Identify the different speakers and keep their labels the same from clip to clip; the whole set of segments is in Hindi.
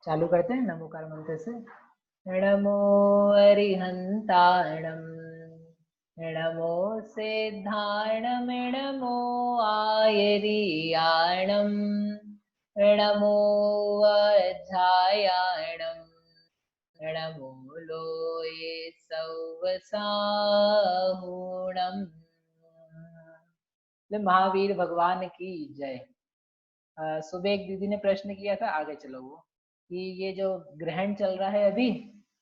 Speaker 1: चालू करते हैं नमोकार मंत्र से। नमो अरिहंताणं, नमो सिद्धाणं, नमो आयरियाणं, नमो वज्रायाणं, नमो लोये सौवसाहुणम्। महावीर भगवान की जय। सुबह एक दीदी ने प्रश्न किया था, आगे चलो वो, कि ये जो ग्रहण चल रहा है अभी,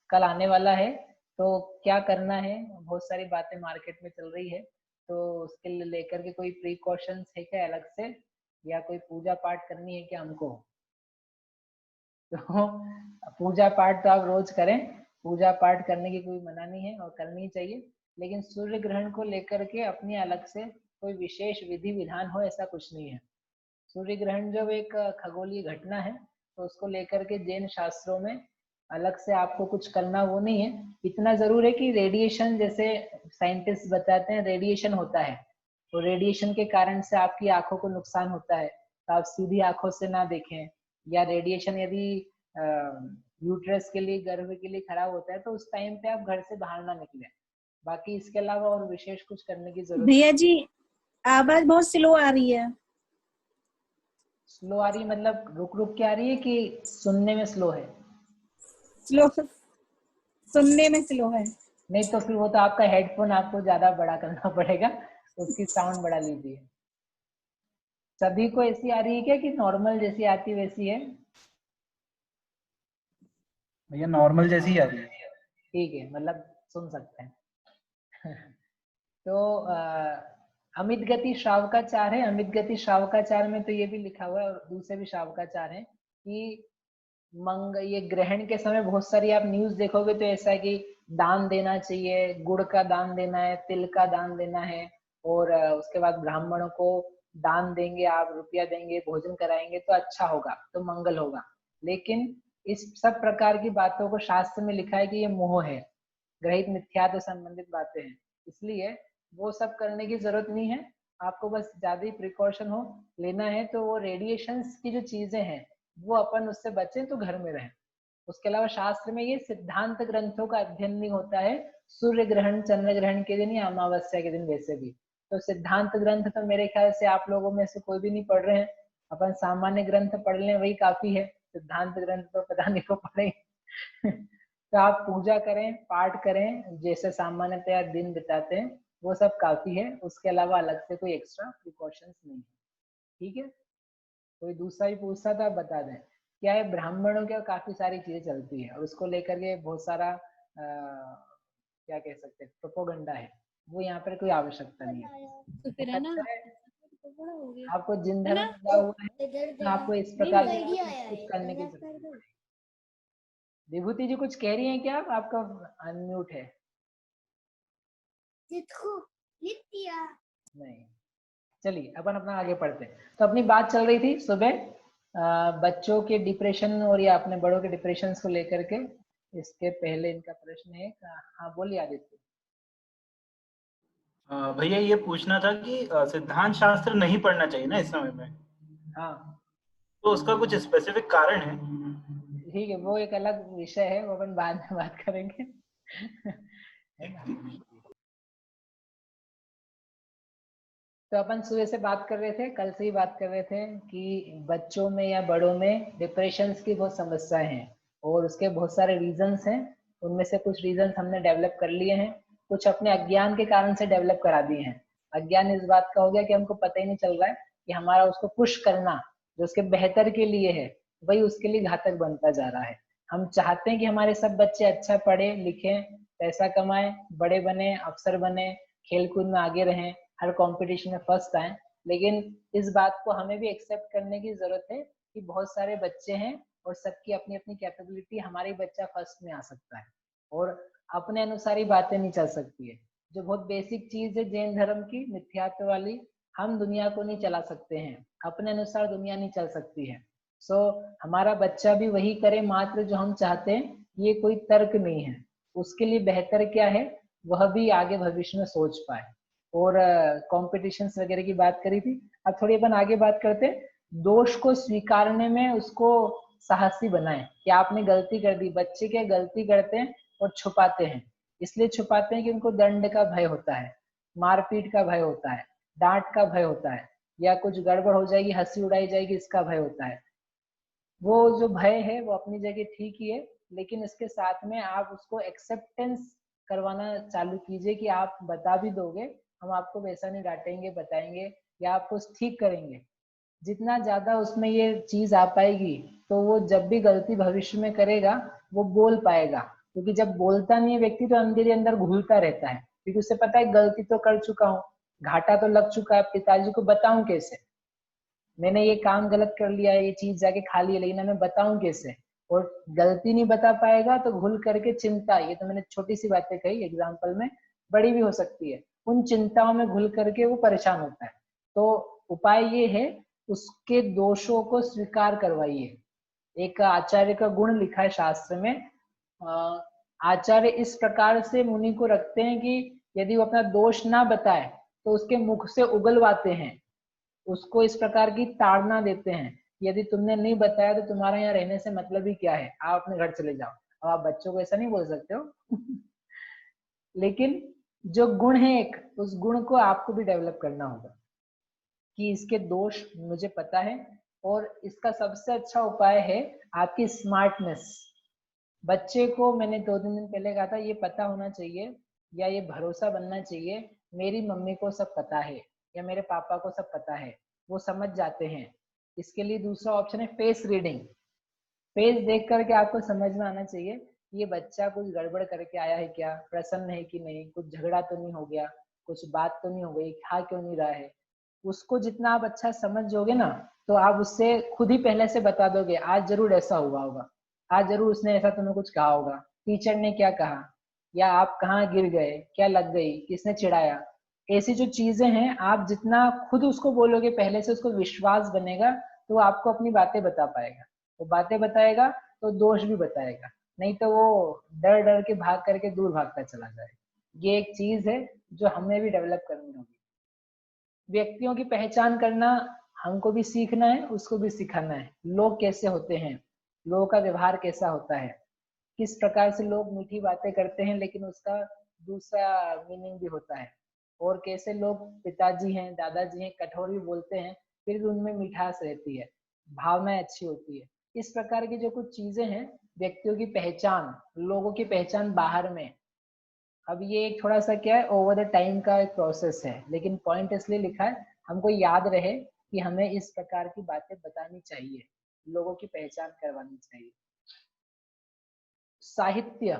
Speaker 1: कल आने वाला है, तो क्या करना है। बहुत सारी बातें मार्केट में चल रही है, तो उसके लिए लेकर के कोई प्रिकॉशंस है क्या अलग से, या कोई पूजा पाठ करनी है क्या हमको। तो पूजा पाठ तो आप रोज करें, पूजा पाठ करने की कोई मना नहीं है और करनी ही चाहिए, लेकिन सूर्य ग्रहण को लेकर के अपनी अलग से कोई विशेष विधि विधान हो ऐसा कुछ नहीं है। सूर्य ग्रहण जब एक खगोलीय घटना है, तो उसको लेकर के जैन शास्त्रों में अलग से आपको कुछ करना वो नहीं है। इतना जरूर है कि रेडिएशन, जैसे साइंटिस्ट बताते हैं रेडिएशन होता है, तो रेडिएशन के कारण से आपकी आंखों को नुकसान होता है, तो आप सीधी आंखों से ना देखें, या रेडिएशन यदि यूट्रस के लिए, गर्भ के लिए खराब होता है, तो उस टाइम पे आप घर से बाहर ना निकले। बाकी इसके अलावा और विशेष कुछ करने की जरूरत
Speaker 2: भैया जी आवाज बहुत स्लो आ रही है।
Speaker 1: स्लो आ रही मतलब रुक रुक के आ रही है कि सुनने में स्लो है?
Speaker 2: स्लो, सुनने में स्लो है।
Speaker 1: नहीं तो फिर वो तो आपका हेडफोन आपको ज्यादा बड़ा करना पड़ेगा, उसकी साउंड बढ़ा लीजिए। सभी को ऐसी आ रही है क्या कि नॉर्मल जैसी आती वैसी है?
Speaker 3: भैया नॉर्मल जैसी ही आ रही है।
Speaker 1: ठीक है, मतलब सुन सकते हैं। तो अमित गति श्रावकाचार है। अमित गति श्रावकाचार में तो ये भी लिखा हुआ है, और दूसरे भी श्रावकाचार है कि ये ग्रहण के समय बहुत सारी आप न्यूज देखोगे तो ऐसा है कि दान देना चाहिए, गुड़ का दान देना है, तिल का दान देना है, और उसके बाद ब्राह्मणों को दान देंगे, आप रुपया देंगे, भोजन कराएंगे तो अच्छा होगा, तो मंगल होगा। लेकिन इस सब प्रकार की बातों को शास्त्र में लिखा है कि ये मोह है, ग्रहित मिथ्यात्व संबंधित बातें हैं, इसलिए वो सब करने की जरूरत नहीं है। आपको बस ज्यादा ही प्रिकॉशन हो लेना है, तो वो रेडिएशंस की जो चीजें हैं वो अपन उससे बचें, तो घर में रहें। उसके अलावा शास्त्र में ये सिद्धांत ग्रंथों का अध्ययन नहीं होता है सूर्य ग्रहण, चंद्र ग्रहण के दिन या अमावस्या के दिन। वैसे भी तो सिद्धांत ग्रंथ तो मेरे ख्याल से आप लोगों में से कोई भी नहीं पढ़ रहे हैं, अपन सामान्य ग्रंथ पढ़ लें वही काफी है, सिद्धांत ग्रंथ तो पता नहीं को पढ़े। तो आप पूजा करें, पाठ करें, जैसे सामान्यतया दिन बिताते हैं वो सब काफी है, उसके अलावा अलग से कोई एक्स्ट्रा प्रिकॉशंस नहीं है। ठीक है, कोई दूसरा भी पूछता था, बता दें। क्या है, ब्राह्मणों के काफी सारी चीजें चलती है और उसको लेकर के बहुत सारा क्या कह सकते हैं प्रोपोगंडा है, वो यहाँ पर कोई आवश्यकता नहीं है।
Speaker 2: तो फिर है ना,
Speaker 1: आपको जिन धर्म मिला हुआ है, तो आपको इस प्रकार कुछ करने की जरूरत नहीं। विभूति जी कुछ कह रही हैं क्या? आपका अनम्यूट है। नहीं, चलिए अपन अपना आगे पढ़ते हैं। तो अपनी बात चल रही थी सुबह बच्चों के डिप्रेशन और या अपने बड़ों के डिप्रेशन को लेकर के। इसके पहले इनका प्रश्न है, हाँ बोलिए आदित्य।
Speaker 3: भैया ये पूछना था कि सिद्धांत शास्त्र नहीं पढ़ना चाहिए ना इस समय में,
Speaker 1: हाँ
Speaker 3: तो उसका कुछ स्पेसिफिक कारण है?
Speaker 1: ठीक है, वो एक अलग विषय है, वो अपन बाद में बात करेंगे। है ना। तो अपन सुबह से बात कर रहे थे, कल से ही बात कर रहे थे कि बच्चों में या बड़ों में डिप्रेशन की बहुत समस्याएं हैं और उसके बहुत सारे रीजंस हैं। उनमें से कुछ रीजंस हमने डेवलप कर लिए हैं, कुछ अपने अज्ञान के कारण से डेवलप करा दिए हैं। अज्ञान इस बात का हो गया कि हमको पता ही नहीं चल रहा है कि हमारा उसको पुश करना जो उसके बेहतर के लिए है, वही उसके लिए घातक बनता जा रहा है। हम चाहते हैं कि हमारे सब बच्चे अच्छा पढ़े लिखें, पैसा कमाएं, बड़े बने, अफसर बने, खेलकूद में आगे रहें, हर कंपटीशन में फर्स्ट आए, लेकिन इस बात को हमें भी एक्सेप्ट करने की जरूरत है कि बहुत सारे बच्चे हैं और सबकी अपनी अपनी कैपेबिलिटी, हमारा ही बच्चा फर्स्ट में आ सकता है और अपने अनुसार ही बातें नहीं चल सकती है। जो बहुत बेसिक चीज है जैन धर्म की मिथ्यात्व वाली, हम दुनिया को नहीं चला सकते हैं, अपने अनुसार दुनिया नहीं चल सकती है। सो हमारा बच्चा भी वही करे मात्र जो हम चाहते हैं, ये कोई तर्क नहीं है। उसके लिए बेहतर क्या है वह भी आगे भविष्य में सोच पाए। और कॉम्पिटिशन्स वगैरह की बात करी थी, अब थोड़ी अपन आगे बात करते हैं। दोष को स्वीकारने में उसको साहसी बनाएं कि आपने गलती कर दी। बच्चे क्या गलती करते हैं और छुपाते हैं, इसलिए छुपाते हैं कि उनको दंड का भय होता है, मारपीट का भय होता है, डांट का भय होता है, या कुछ गड़बड़ हो जाएगी, हंसी उड़ाई जाएगी, इसका भय होता है। वो जो भय है वो अपनी जगह ठीक ही है, लेकिन इसके साथ में आप उसको एक्सेप्टेंस करवाना चालू कीजिए कि आप बता भी दोगे, हम आपको वैसा नहीं डांटेंगे, बताएंगे या आपको ठीक करेंगे। जितना ज्यादा उसमें ये चीज आ पाएगी तो वो जब भी गलती भविष्य में करेगा वो बोल पाएगा, क्योंकि जब बोलता नहीं है व्यक्ति तो अंदर ही अंदर घुलता रहता है, क्योंकि उसे पता है गलती तो कर चुका हूँ, घाटा तो लग चुका है, पिताजी को बताऊं कैसे, मैंने ये काम गलत कर लिया है, ये चीज जाके खा ली है, लेकिन मैं बताऊं कैसे। और गलती नहीं बता पाएगा तो घुल करके चिंता, ये तो मैंने छोटी सी बातें कही एग्जाम्पल में, बड़ी भी हो सकती है, उन चिंताओं में घुल करके वो परेशान होता है। तो उपाय ये है, उसके दोषों को स्वीकार करवाइए। एक आचार्य का गुण लिखा है शास्त्र में, आचार्य इस प्रकार से मुनि को रखते हैं कि यदि वो अपना दोष ना बताए तो उसके मुख से उगलवाते हैं, उसको इस प्रकार की ताड़ना देते हैं, यदि तुमने नहीं बताया तो तुम्हारा यहाँ रहने से मतलब ही क्या है, आप अपने घर चले जाओ। अब आप बच्चों को ऐसा नहीं बोल सकते हो लेकिन जो गुण है एक, उस गुण को आपको भी डेवलप करना होगा कि इसके दोष मुझे पता है, और इसका सबसे अच्छा उपाय है आपकी स्मार्टनेस। बच्चे को मैंने 2-3 दिन पहले कहा था, ये पता होना चाहिए या ये भरोसा बनना चाहिए, मेरी मम्मी को सब पता है या मेरे पापा को सब पता है, वो समझ जाते हैं। इसके लिए दूसरा ऑप्शन है फेस रीडिंग। फेस देख करके आपको समझ में आना चाहिए ये बच्चा कुछ गड़बड़ करके आया है क्या, प्रसन्न है कि नहीं, कुछ झगड़ा तो नहीं हो गया, कुछ बात तो नहीं हो गई, खा क्यों नहीं रहा है। उसको जितना आप अच्छा समझोगे ना, तो आप उससे खुद ही पहले से बता दोगे आज जरूर ऐसा हुआ होगा, आज जरूर उसने ऐसा तुम्हें कुछ कहा होगा, टीचर ने क्या कहा, या आप कहाँ गिर गए, क्या लग गई, किसने चिढ़ाया। ऐसी जो चीजें हैं, आप जितना खुद उसको बोलोगे पहले से, उसको विश्वास बनेगा, तो वो आपको अपनी बातें बता पाएगा। वो बातें बताएगा तो दोष भी बताएगा, नहीं तो वो डर डर के भाग करके दूर भागता चला जाएगा। ये एक चीज है जो हमें भी डेवलप करनी होगी। व्यक्तियों की पहचान करना हमको भी सीखना है, उसको भी सिखाना है। लोग कैसे होते हैं, लोगों का व्यवहार कैसा होता है, किस प्रकार से लोग मीठी बातें करते हैं लेकिन उसका दूसरा मीनिंग भी होता है, और कैसे लोग पिताजी हैं, दादाजी हैं, कठोर भी बोलते हैं फिर भी उनमें मिठास रहती है, भावनाएं अच्छी होती है। इस प्रकार की जो कुछ चीजें हैं, व्यक्तियों की पहचान, लोगों की पहचान बाहर में। अब ये एक थोड़ा सा क्या है, ओवर द टाइम का एक प्रोसेस है, लेकिन पॉइंट इसलिए लिखा है हमको याद रहे कि हमें इस प्रकार की बातें बतानी चाहिए, लोगों की पहचान करवानी चाहिए। साहित्य,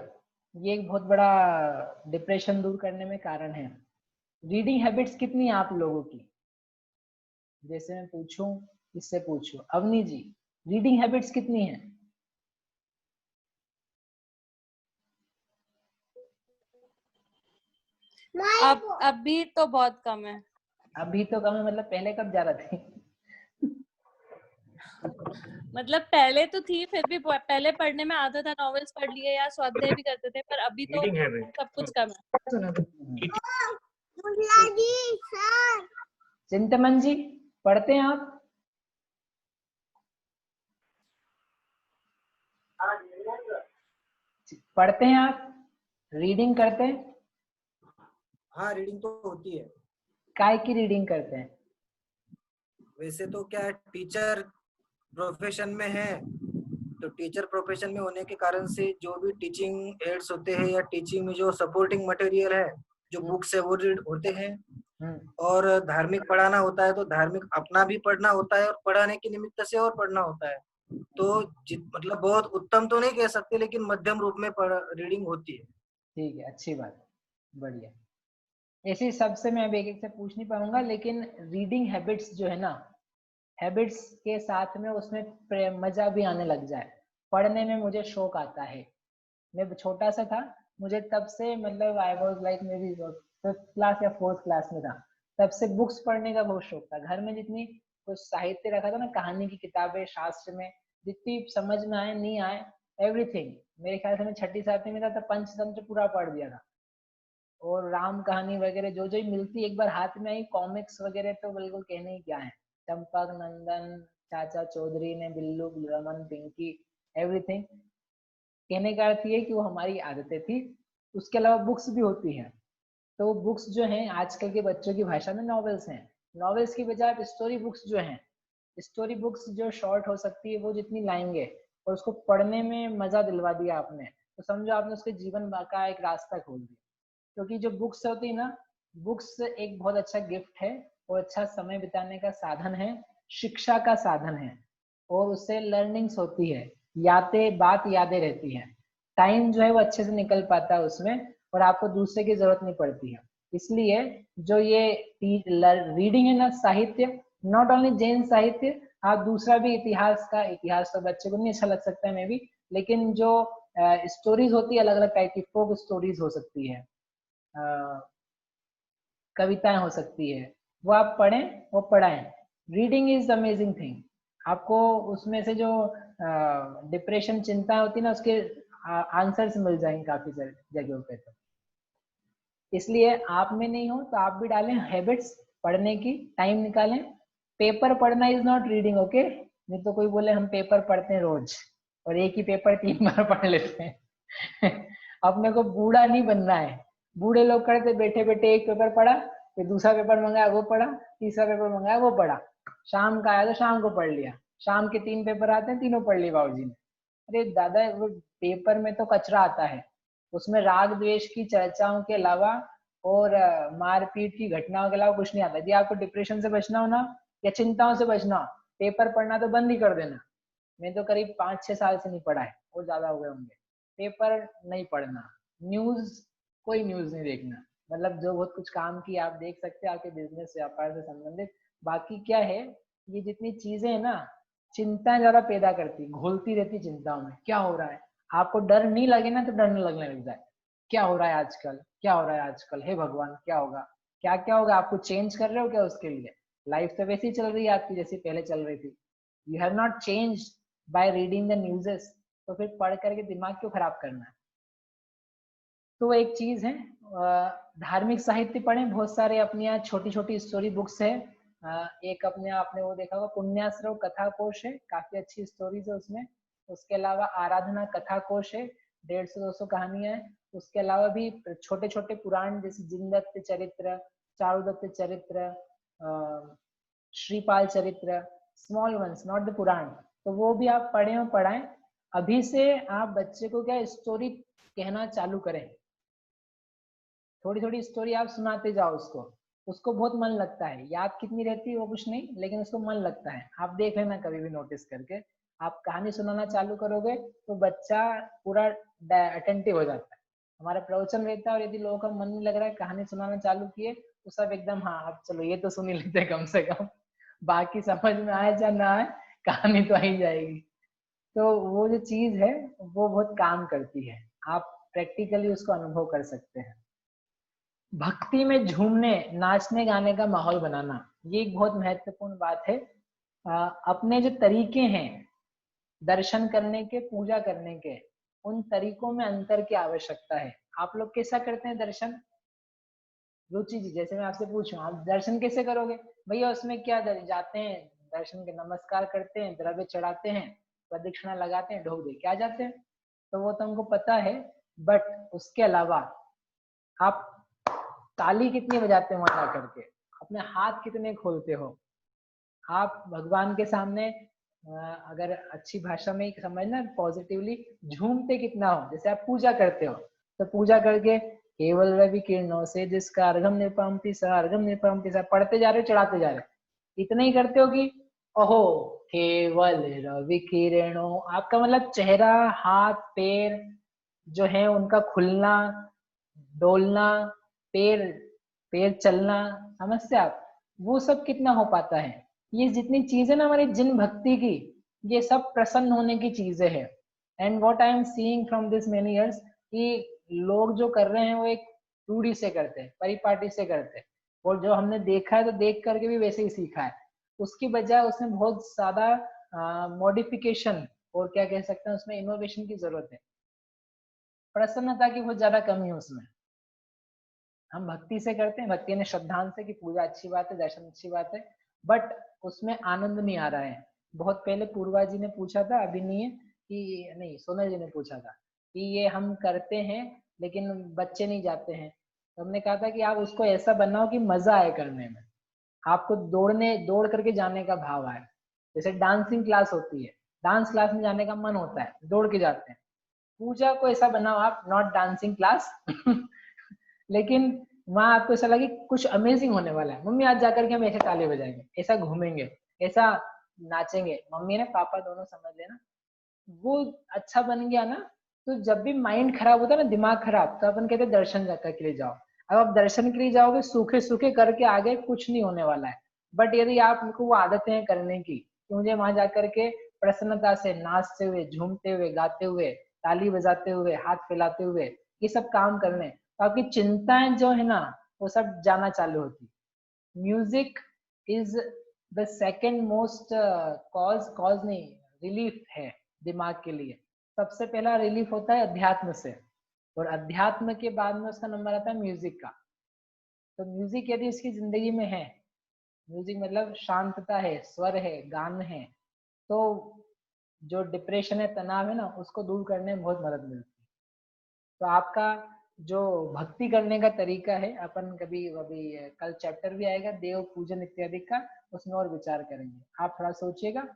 Speaker 1: ये एक बहुत बड़ा डिप्रेशन दूर करने में कारण है। रीडिंग हैबिट्स कितनी है आप लोगों की, जैसे मैं पूछूं, इससे पूछूं, अवनी जी रीडिंग हैबिट्स कितनी है?
Speaker 4: अब अभी तो बहुत कम है।
Speaker 1: अभी तो कम है मतलब पहले कब ज्यादा थी?
Speaker 4: मतलब पहले तो थी, फिर भी पहले पढ़ने में आता था, नॉवेल्स पढ़ लिए या स्वाध्याय भी करते थे, पर अभी तो
Speaker 3: रीडिंग हैबिट
Speaker 4: सब कुछ कम है।
Speaker 1: चिंतमन जी पढ़ते हैं आप? पढ़ते हैं आप, रीडिंग करते हैं?
Speaker 5: हाँ, रीडिंग तो होती है।
Speaker 1: काय की रीडिंग करते हैं?
Speaker 5: वैसे तो क्या है, टीचर प्रोफेशन में है, तो टीचर प्रोफेशन में होने के कारण से जो भी टीचिंग एड्स होते हैं या टीचिंग में जो सपोर्टिंग मटेरियल है, जो बुक्स है वो रीड होते हैं। और धार्मिक पढ़ाना होता है तो धार्मिक अपना भी पढ़ना होता है और पढ़ाने के निमित्त से और पढ़ना होता है। तो मतलब बहुत उत्तम तो नहीं कह सकते, लेकिन मध्यम रूप में रीडिंग होती है।
Speaker 1: ठीक है, अच्छी बात, बढ़िया। ऐसे सबसे मैं अब एक एक से पूछ नहीं पाऊंगा, लेकिन रीडिंग हैबिट्स जो है ना, हैबिट्स के साथ में उसमें मजा भी आने लग जाए। पढ़ने में मुझे शौक आता है, मैं छोटा सा था, मुझे तब से मतलब I was like may be 5th class या 4th क्लास में था, तब से बुक्स पढ़ने का बहुत शौक था। घर में जितनी कुछ साहित्य रखा था ना, कहानी की किताबें, शास्त्र में जितनी समझ में आए नहीं आए, एवरीथिंग, मेरे ख्याल से मैं 6ठी-7वीं में था तब पंचतंत्र पूरा पढ़ दिया था। और राम कहानी वगैरह जो जो मिलती एक बार हाथ में आई, कॉमिक्स वगैरह तो बिल्कुल कहने ही क्या है, चंपक नंदन, चाचा चौधरी ने, बिल्लू, रमन, पिंकी, एवरीथिंग। कहने का अर्थ ये कि वो हमारी आदतें थी। उसके अलावा बुक्स भी होती हैं। तो बुक्स जो हैं आजकल के बच्चों की भाषा में नॉवेल्स हैं। नॉवेल्स की बजाय आप स्टोरी बुक्स जो हैं, स्टोरी बुक्स जो शॉर्ट हो सकती है, वो जितनी लाएंगे और उसको पढ़ने में मजा दिलवा दिया आपने, तो समझो आपने उसके जीवन का एक रास्ता खोल दिया। क्योंकि जो बुक्स होती है ना, बुक्स एक बहुत अच्छा गिफ्ट है और अच्छा समय बिताने का साधन है, शिक्षा का साधन है, और उससे लर्निंग्स होती है, यादें रहती हैं। टाइम जो है वो अच्छे से निकल पाता है उसमें, और आपको दूसरे की जरूरत नहीं पड़ती है। इसलिए जो ये रीडिंग है ना, साहित्य, नॉट ओनली जैन साहित्य, आप दूसरा भी इतिहास तो बच्चे को नहीं अच्छा लग सकता है मे भी, लेकिन जो स्टोरीज होती है अलग अलग टाइप की, फोक स्टोरीज हो सकती है, कविताएं हो सकती है, वो आप पढ़ें, वो पढ़ाएं। Reading is amazing thing. आपको उसमें से जो डिप्रेशन, चिंता होती है ना, उसके आंसर्स मिल जाएंगे काफी जगहों पे। तो इसलिए आप में नहीं हो तो आप भी डालें हैबिट्स पढ़ने की, टाइम निकालें। पेपर पढ़ना इज नॉट रीडिंग, ओके। नहीं तो कोई बोले हम पेपर पढ़ते हैं रोज और एक ही पेपर 3 बार पढ़ लेते हैं। अपने को बूढ़ा नहीं बनना है। बूढ़े लोग करते बैठे बैठे एक पेपर पढ़ा, फिर दूसरा पेपर मंगाया वो पढ़ा, तीसरा पेपर मंगाया वो पढ़ा, शाम का आया तो शाम को पढ़ लिया, शाम के 3 पेपर आते हैं, तीनों पढ़ लिए बाबूजी ने। अरे दादा, वो पेपर में तो कचरा आता है, उसमें राग द्वेष की चर्चाओं के अलावा और मारपीट की घटनाओं के अलावा कुछ नहीं आता। यदि आपको डिप्रेशन से बचना हो ना, या चिंताओं से बचना हो, पेपर पढ़ना तो बंद ही कर देना। मैं तो करीब 5-6 साल से नहीं पढ़ा है, और ज्यादा हो गए होंगे। पेपर नहीं पढ़ना, कोई न्यूज नहीं देखना। मतलब जो बहुत कुछ काम की आप देख सकते हैं आपके बिजनेस व्यापार से संबंधित। बाकी क्या है, ये जितनी चीजें है ना, चिंता ज्यादा पैदा करती, घोलती रहती चिंताओं में। क्या हो रहा है, आपको डर नहीं लगे ना तो डरने लगने लग जाए। क्या हो रहा है आजकल, क्या हो रहा है आजकल, हे भगवान क्या होगा, क्या क्या होगा। आपको चेंज कर रहे हो क्या उसके लिए? लाइफ तो वैसी चल रही है आपकी जैसी पहले चल रही थी। You have not change by reading the न्यूज़ेस, तो फिर पढ़ करके दिमाग क्यों खराब करना है। तो एक चीज है, धार्मिक साहित्य पढ़ें, बहुत सारे अपने यहाँ छोटी छोटी स्टोरी बुक्स है। एक अपने आपने वो देखा होगा, पुण्याश्रव कथा कोश है, काफी अच्छी स्टोरीज है उसमें। उसके अलावा आराधना कथा कोश है, 150-200 कहानियां है। उसके अलावा भी छोटे छोटे पुराण, जैसे जिनदत्त चरित्र, चारुदत्त चरित्र, श्रीपाल चरित्र, स्मॉल वंस, नॉट द पुराण, तो वो भी आप पढ़ें और पढ़ाएं। अभी से आप बच्चे को क्या स्टोरी कहना चालू करें, थोड़ी थोड़ी स्टोरी आप सुनाते जाओ उसको बहुत मन लगता है। याद कितनी रहती है वो कुछ नहीं, लेकिन उसको मन लगता है। आप देख लेना कभी भी नोटिस करके, आप कहानी सुनाना चालू करोगे तो बच्चा पूरा अटेंटिव हो जाता है। हमारा प्रवचन रहता है और यदि लोगों का मन नहीं लग रहा है, कहानी सुनाना चालू किए तो सब एकदम हाँ अब चलो ये तो सुन ही लेते कम से कम, बाकी समझ में आए या ना आए कहानी तो आ ही जाएगी। तो वो जो चीज है वो बहुत काम करती है, आप प्रैक्टिकली उसको अनुभव कर सकते हैं। भक्ति में झूमने, नाचने गाने का माहौल बनाना, ये एक बहुत महत्वपूर्ण बात है। अपने जो तरीके हैं दर्शन करने के, पूजा करने के, उन तरीकों में अंतर की आवश्यकता है। आप लोग कैसा करते हैं दर्शन? रुचि जी, जैसे मैं आपसे पूछूं आप दर्शन कैसे करोगे भैया? उसमें क्या जाते हैं दर्शन के, नमस्कार करते हैं, द्रव्य चढ़ाते हैं, प्रदक्षिणा लगाते हैं, ढोक दे के आ जाते हैं। तो वो तो हमको पता है, बट उसके अलावा आप ताली कितनी बजाते हैं वहां जाकर के, अपने हाथ कितने खोलते हो आप भगवान के सामने? अगर अच्छी भाषा में समझना, पॉजिटिवली झूमते कितना हो। जैसे आप पूजा करते हो तो पूजा करके केवल रवि किरणों से जिसका अर्घम निपामती सा, अर्घम निपामती सा पढ़ते जा रहे हो, चढ़ाते जा रहे हो। इतना ही करते हो कि ओहो केवल रवि किरणों, आपका मतलब चेहरा, हाथ पैर जो है उनका खुलना, डोलना, पैर पैर चलना, समझते आप? वो सब कितना हो पाता है? ये जितनी चीजें ना हमारी जिन भक्ति की, ये सब प्रसन्न होने की चीजें हैं। And what I am seeing from this many years, कि लोग जो कर रहे हैं वो एक रूढ़ी से करते हैं, परिपाटी से करते हैं, और जो हमने देखा है तो देख करके भी वैसे ही सीखा है। उसकी बजाय उसमें बहुत ज्यादा मॉडिफिकेशन और क्या कह सकते हैं उसमें इनोवेशन की जरूरत है। प्रसन्नता की बहुत ज्यादा कमी है उसमें। हम भक्ति से करते हैं, भक्ति ने श्रद्धांत से, कि पूजा अच्छी बात है, दर्शन अच्छी बात है, बट उसमें आनंद नहीं आ रहा है। बहुत पहले पूर्वा जी ने पूछा था, अभी नहीं है कि नहीं, सोनल जी ने पूछा था कि ये हम करते हैं लेकिन बच्चे नहीं जाते हैं। तो हमने कहा था कि आप उसको ऐसा बनाओ कि मजा आए करने में, आपको दौड़ करके जाने का भाव आए। जैसे डांसिंग क्लास होती है, डांस क्लास में जाने का मन होता है, दौड़ के जाते हैं। पूजा को ऐसा बनाओ आप, नॉट डांसिंग क्लास लेकिन वहां आपको ऐसा लगे कुछ अमेजिंग होने वाला है, मम्मी आज जाकर के हम ऐसे ताली बजाएंगे, ऐसा घूमेंगे, ऐसा नाचेंगे, मम्मी ने पापा दोनों समझ लेना, वो अच्छा बन गया ना। तो जब भी माइंड खराब होता है ना, दिमाग खराब, तो अपन कहते हैं दर्शन जाकर के लिए जाओ। अब आप दर्शन के लिए जाओगे सूखे सूखे करके आगे कुछ नहीं होने वाला है। बट यदि आपको वो आदतें हैं करने की कि मुझे वहां जाकर के प्रसन्नता से नाचते हुए, झूमते हुए, गाते हुए, ताली बजाते हुए, हाथ फैलाते हुए ये सब काम करने, तो आपकी चिंताएं जो है ना वो सब जाना चालू होती। Music is the second most cause नहीं, रिलीफ है दिमाग के लिए। सबसे पहला रिलीफ होता है अध्यात्म से, और अध्यात्म के बाद में उसका नंबर आता है म्यूजिक का। तो म्यूजिक यदि उसकी जिंदगी में है, म्यूजिक मतलब शांतता है, स्वर है, गान है, तो जो डिप्रेशन है, तनाव है ना, उसको दूर करने में बहुत मदद मिलती है। तो आपका जो भक्ति करने का तरीका है, अपन कभी अभी कल चैप्टर भी आएगा देव पूजन इत्यादि का, उसमें और विचार करेंगे। आप थोड़ा सोचिएगा।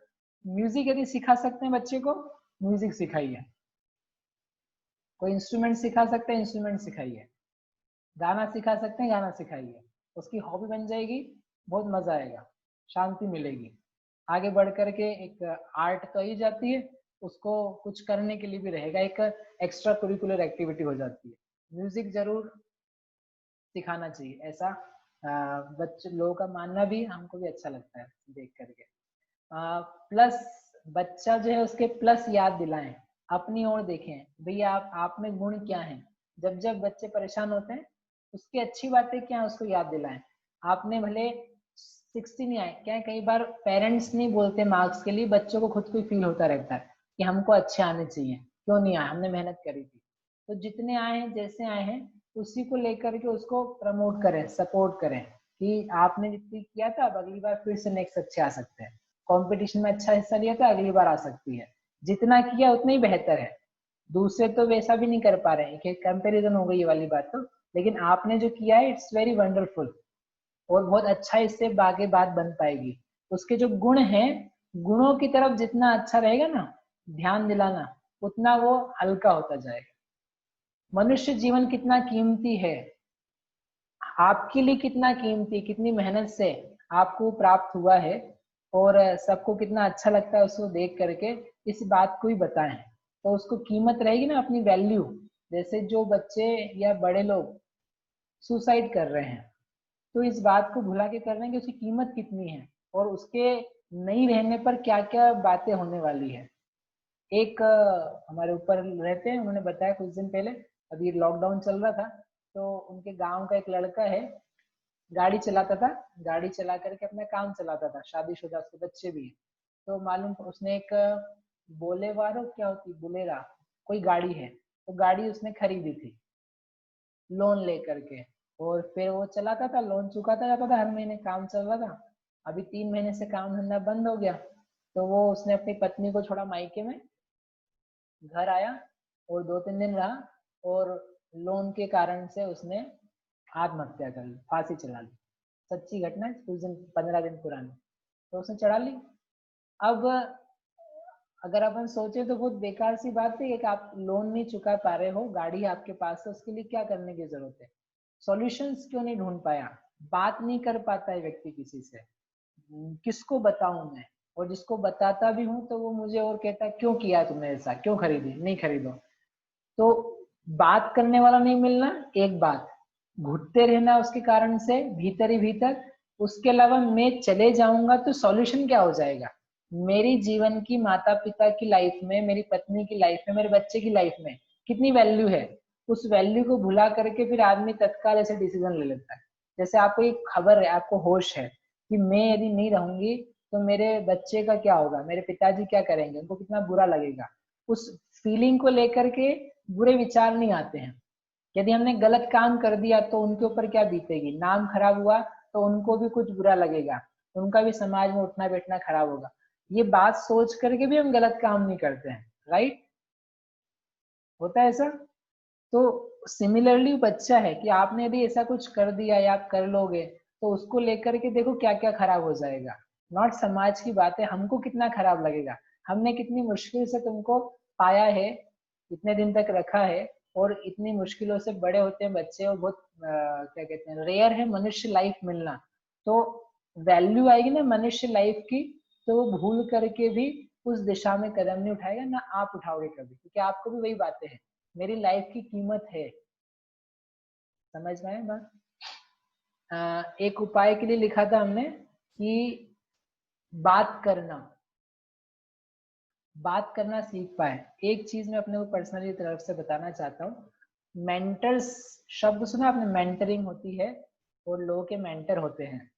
Speaker 1: म्यूजिक यदि सिखा सकते हैं बच्चे को, म्यूजिक सिखाइए। कोई इंस्ट्रूमेंट सिखा सकते हैं, इंस्ट्रूमेंट सिखाइए। गाना सिखा सकते हैं, गाना सिखाइए। उसकी हॉबी बन जाएगी, बहुत मजा आएगा, शांति मिलेगी। आगे बढ़ करके एक आर्ट तो ही जाती है, उसको कुछ करने के लिए भी रहेगा, एक एक्स्ट्रा करिकुलर एक्टिविटी हो जाती है। म्यूजिक जरूर सिखाना चाहिए, ऐसा बच्चे लोगों का मानना भी, हमको भी अच्छा लगता है देख करके। प्लस बच्चा जो है उसके प्लस याद दिलाएं, अपनी ओर देखें, भैया आप में गुण क्या है। जब जब बच्चे परेशान होते हैं, उसकी अच्छी बातें क्या है उसको याद दिलाएं। आपने भले 60 नहीं आए, क्या है कई बार पेरेंट्स नहीं बोलते मार्क्स के लिए, बच्चों को खुद को फील होता रहता है कि हमको अच्छे आने चाहिए, क्यों नहीं आए, हमने मेहनत करी थी। तो जितने आए हैं, जैसे आए हैं, उसी को लेकर के उसको प्रमोट करें, सपोर्ट करें कि आपने जितनी किया था, अब अगली बार फिर से नेक्स्ट अच्छे आ सकते हैं। कंपटीशन में अच्छा हिस्सा लिया था, अगली बार आ सकती है। जितना किया उतना ही बेहतर है। दूसरे तो वैसा भी नहीं कर पा रहे हैं, कि कंपैरिजन हो गई ये वाली बात तो, लेकिन आपने जो किया है इट्स वेरी वंडरफुल, और बहुत अच्छा इससे आगे बात बन पाएगी। उसके जो गुण हैं, गुणों की तरफ जितना अच्छा रहेगा ना ध्यान दिलाना, उतना वो हल्का होता जाएगा। मनुष्य जीवन कितना कीमती है, आपके लिए कितना कीमती, कितनी मेहनत से आपको प्राप्त हुआ है, और सबको कितना अच्छा लगता है उसको देख करके, इस बात को ही बताएं, तो उसको कीमत रहेगी ना, अपनी वैल्यू। जैसे जो बच्चे या बड़े लोग सुसाइड कर रहे हैं, तो इस बात को भुला के कर रहे हैं कि उसकी कीमत कितनी है, और उसके नहीं रहने पर क्या क्या बातें होने वाली है। एक हमारे ऊपर रहते हैं, उन्होंने बताया कुछ दिन पहले, अभी लॉकडाउन चल रहा था, तो उनके गांव का एक लड़का है, गाड़ी चलाता था, गाड़ी चला करके अपना काम चलाता था, शादीशुदा, उसके बच्चे भी हैं। तो मालूम उसने एक बोलेवारो, क्या होती, बुलेरा, कोई गाड़ी है, तो गाड़ी उसने खरीदी थी लोन लेकर के, और फिर वो चलाता था, लोन चुकाता जाता था, हर महीने काम चल रहा था। अभी 3 महीने से काम धंधा बंद हो गया, तो वो उसने अपनी पत्नी को छोड़ा मायके में, घर आया और 2-3 दिन रहा, और लोन के कारण से उसने आत्महत्या कर ली, फांसी चढ़ा ली। सच्ची घटना है, कुछ दिन 15 दिन पुरानी, तो उसने चढ़ा ली। अब अगर अपन सोचे तो बहुत बेकार सी बात है कि आप लोन नहीं चुका पा रहे हो, गाड़ी आपके पास है, उसके लिए क्या करने की जरूरत है, सॉल्यूशंस क्यों नहीं ढूंढ पाया, बात नहीं कर पाता है व्यक्ति किसी से, किसको बताऊं मैं, और जिसको बताता भी हूं तो वो मुझे और कहता है क्यों किया तुमने ऐसा, क्यों खरीदी, नहीं खरीदो। तो बात करने वाला नहीं मिलना एक बात, घुटते रहना उसके कारण से भीतर ही भीतर। उसके अलावा मैं चले जाऊंगा तो सॉल्यूशन क्या हो जाएगा, मेरी जीवन की, माता पिता की लाइफ में, मेरी पत्नी की लाइफ में, मेरे बच्चे की लाइफ में कितनी वैल्यू है, उस वैल्यू को भुला करके फिर आदमी तत्काल ऐसे डिसीजन ले लेता है। जैसे आपको एक खबर है, आपको होश है कि मैं यदि नहीं रहूंगी तो मेरे बच्चे का क्या होगा, मेरे पिताजी क्या करेंगे, उनको कितना बुरा लगेगा, उस फीलिंग को लेकर के बुरे विचार नहीं आते हैं। यदि हमने गलत काम कर दिया तो उनके ऊपर क्या बीतेगी, नाम खराब हुआ तो उनको भी कुछ बुरा लगेगा, उनका भी समाज में उठना बैठना खराब होगा। ये बात सोच करके भी हम गलत काम नहीं करते हैं, राइट? होता है ऐसा? तो सिमिलरली बच्चा है कि आपने यदि ऐसा कुछ कर दिया या आप कर लोगे तो उसको लेकर के देखो क्या क्या खराब हो जाएगा। नॉट समाज की बात है, हमको कितना खराब लगेगा, हमने कितनी मुश्किल से तुमको पाया है, इतने दिन तक रखा है, और इतनी मुश्किलों से बड़े होते हैं बच्चे, और बहुत क्या कहते हैं, रेयर है मनुष्य लाइफ मिलना। तो वैल्यू आएगी ना मनुष्य लाइफ की, तो वो भूल करके भी उस दिशा में कदम नहीं उठाएगा, ना आप उठाओगे कभी, क्योंकि आपको भी वही बातें हैं, मेरी लाइफ की कीमत है। समझ में आया बात? एक उपाय के लिए लिखा था हमने कि बात करना सीख पाए। एक चीज मैं अपने को पर्सनली तरफ से बताना चाहता हूँ, मेंटर्स शब्द सुना आपने? मेंटरिंग होती है और लोगों के मेंटर होते हैं।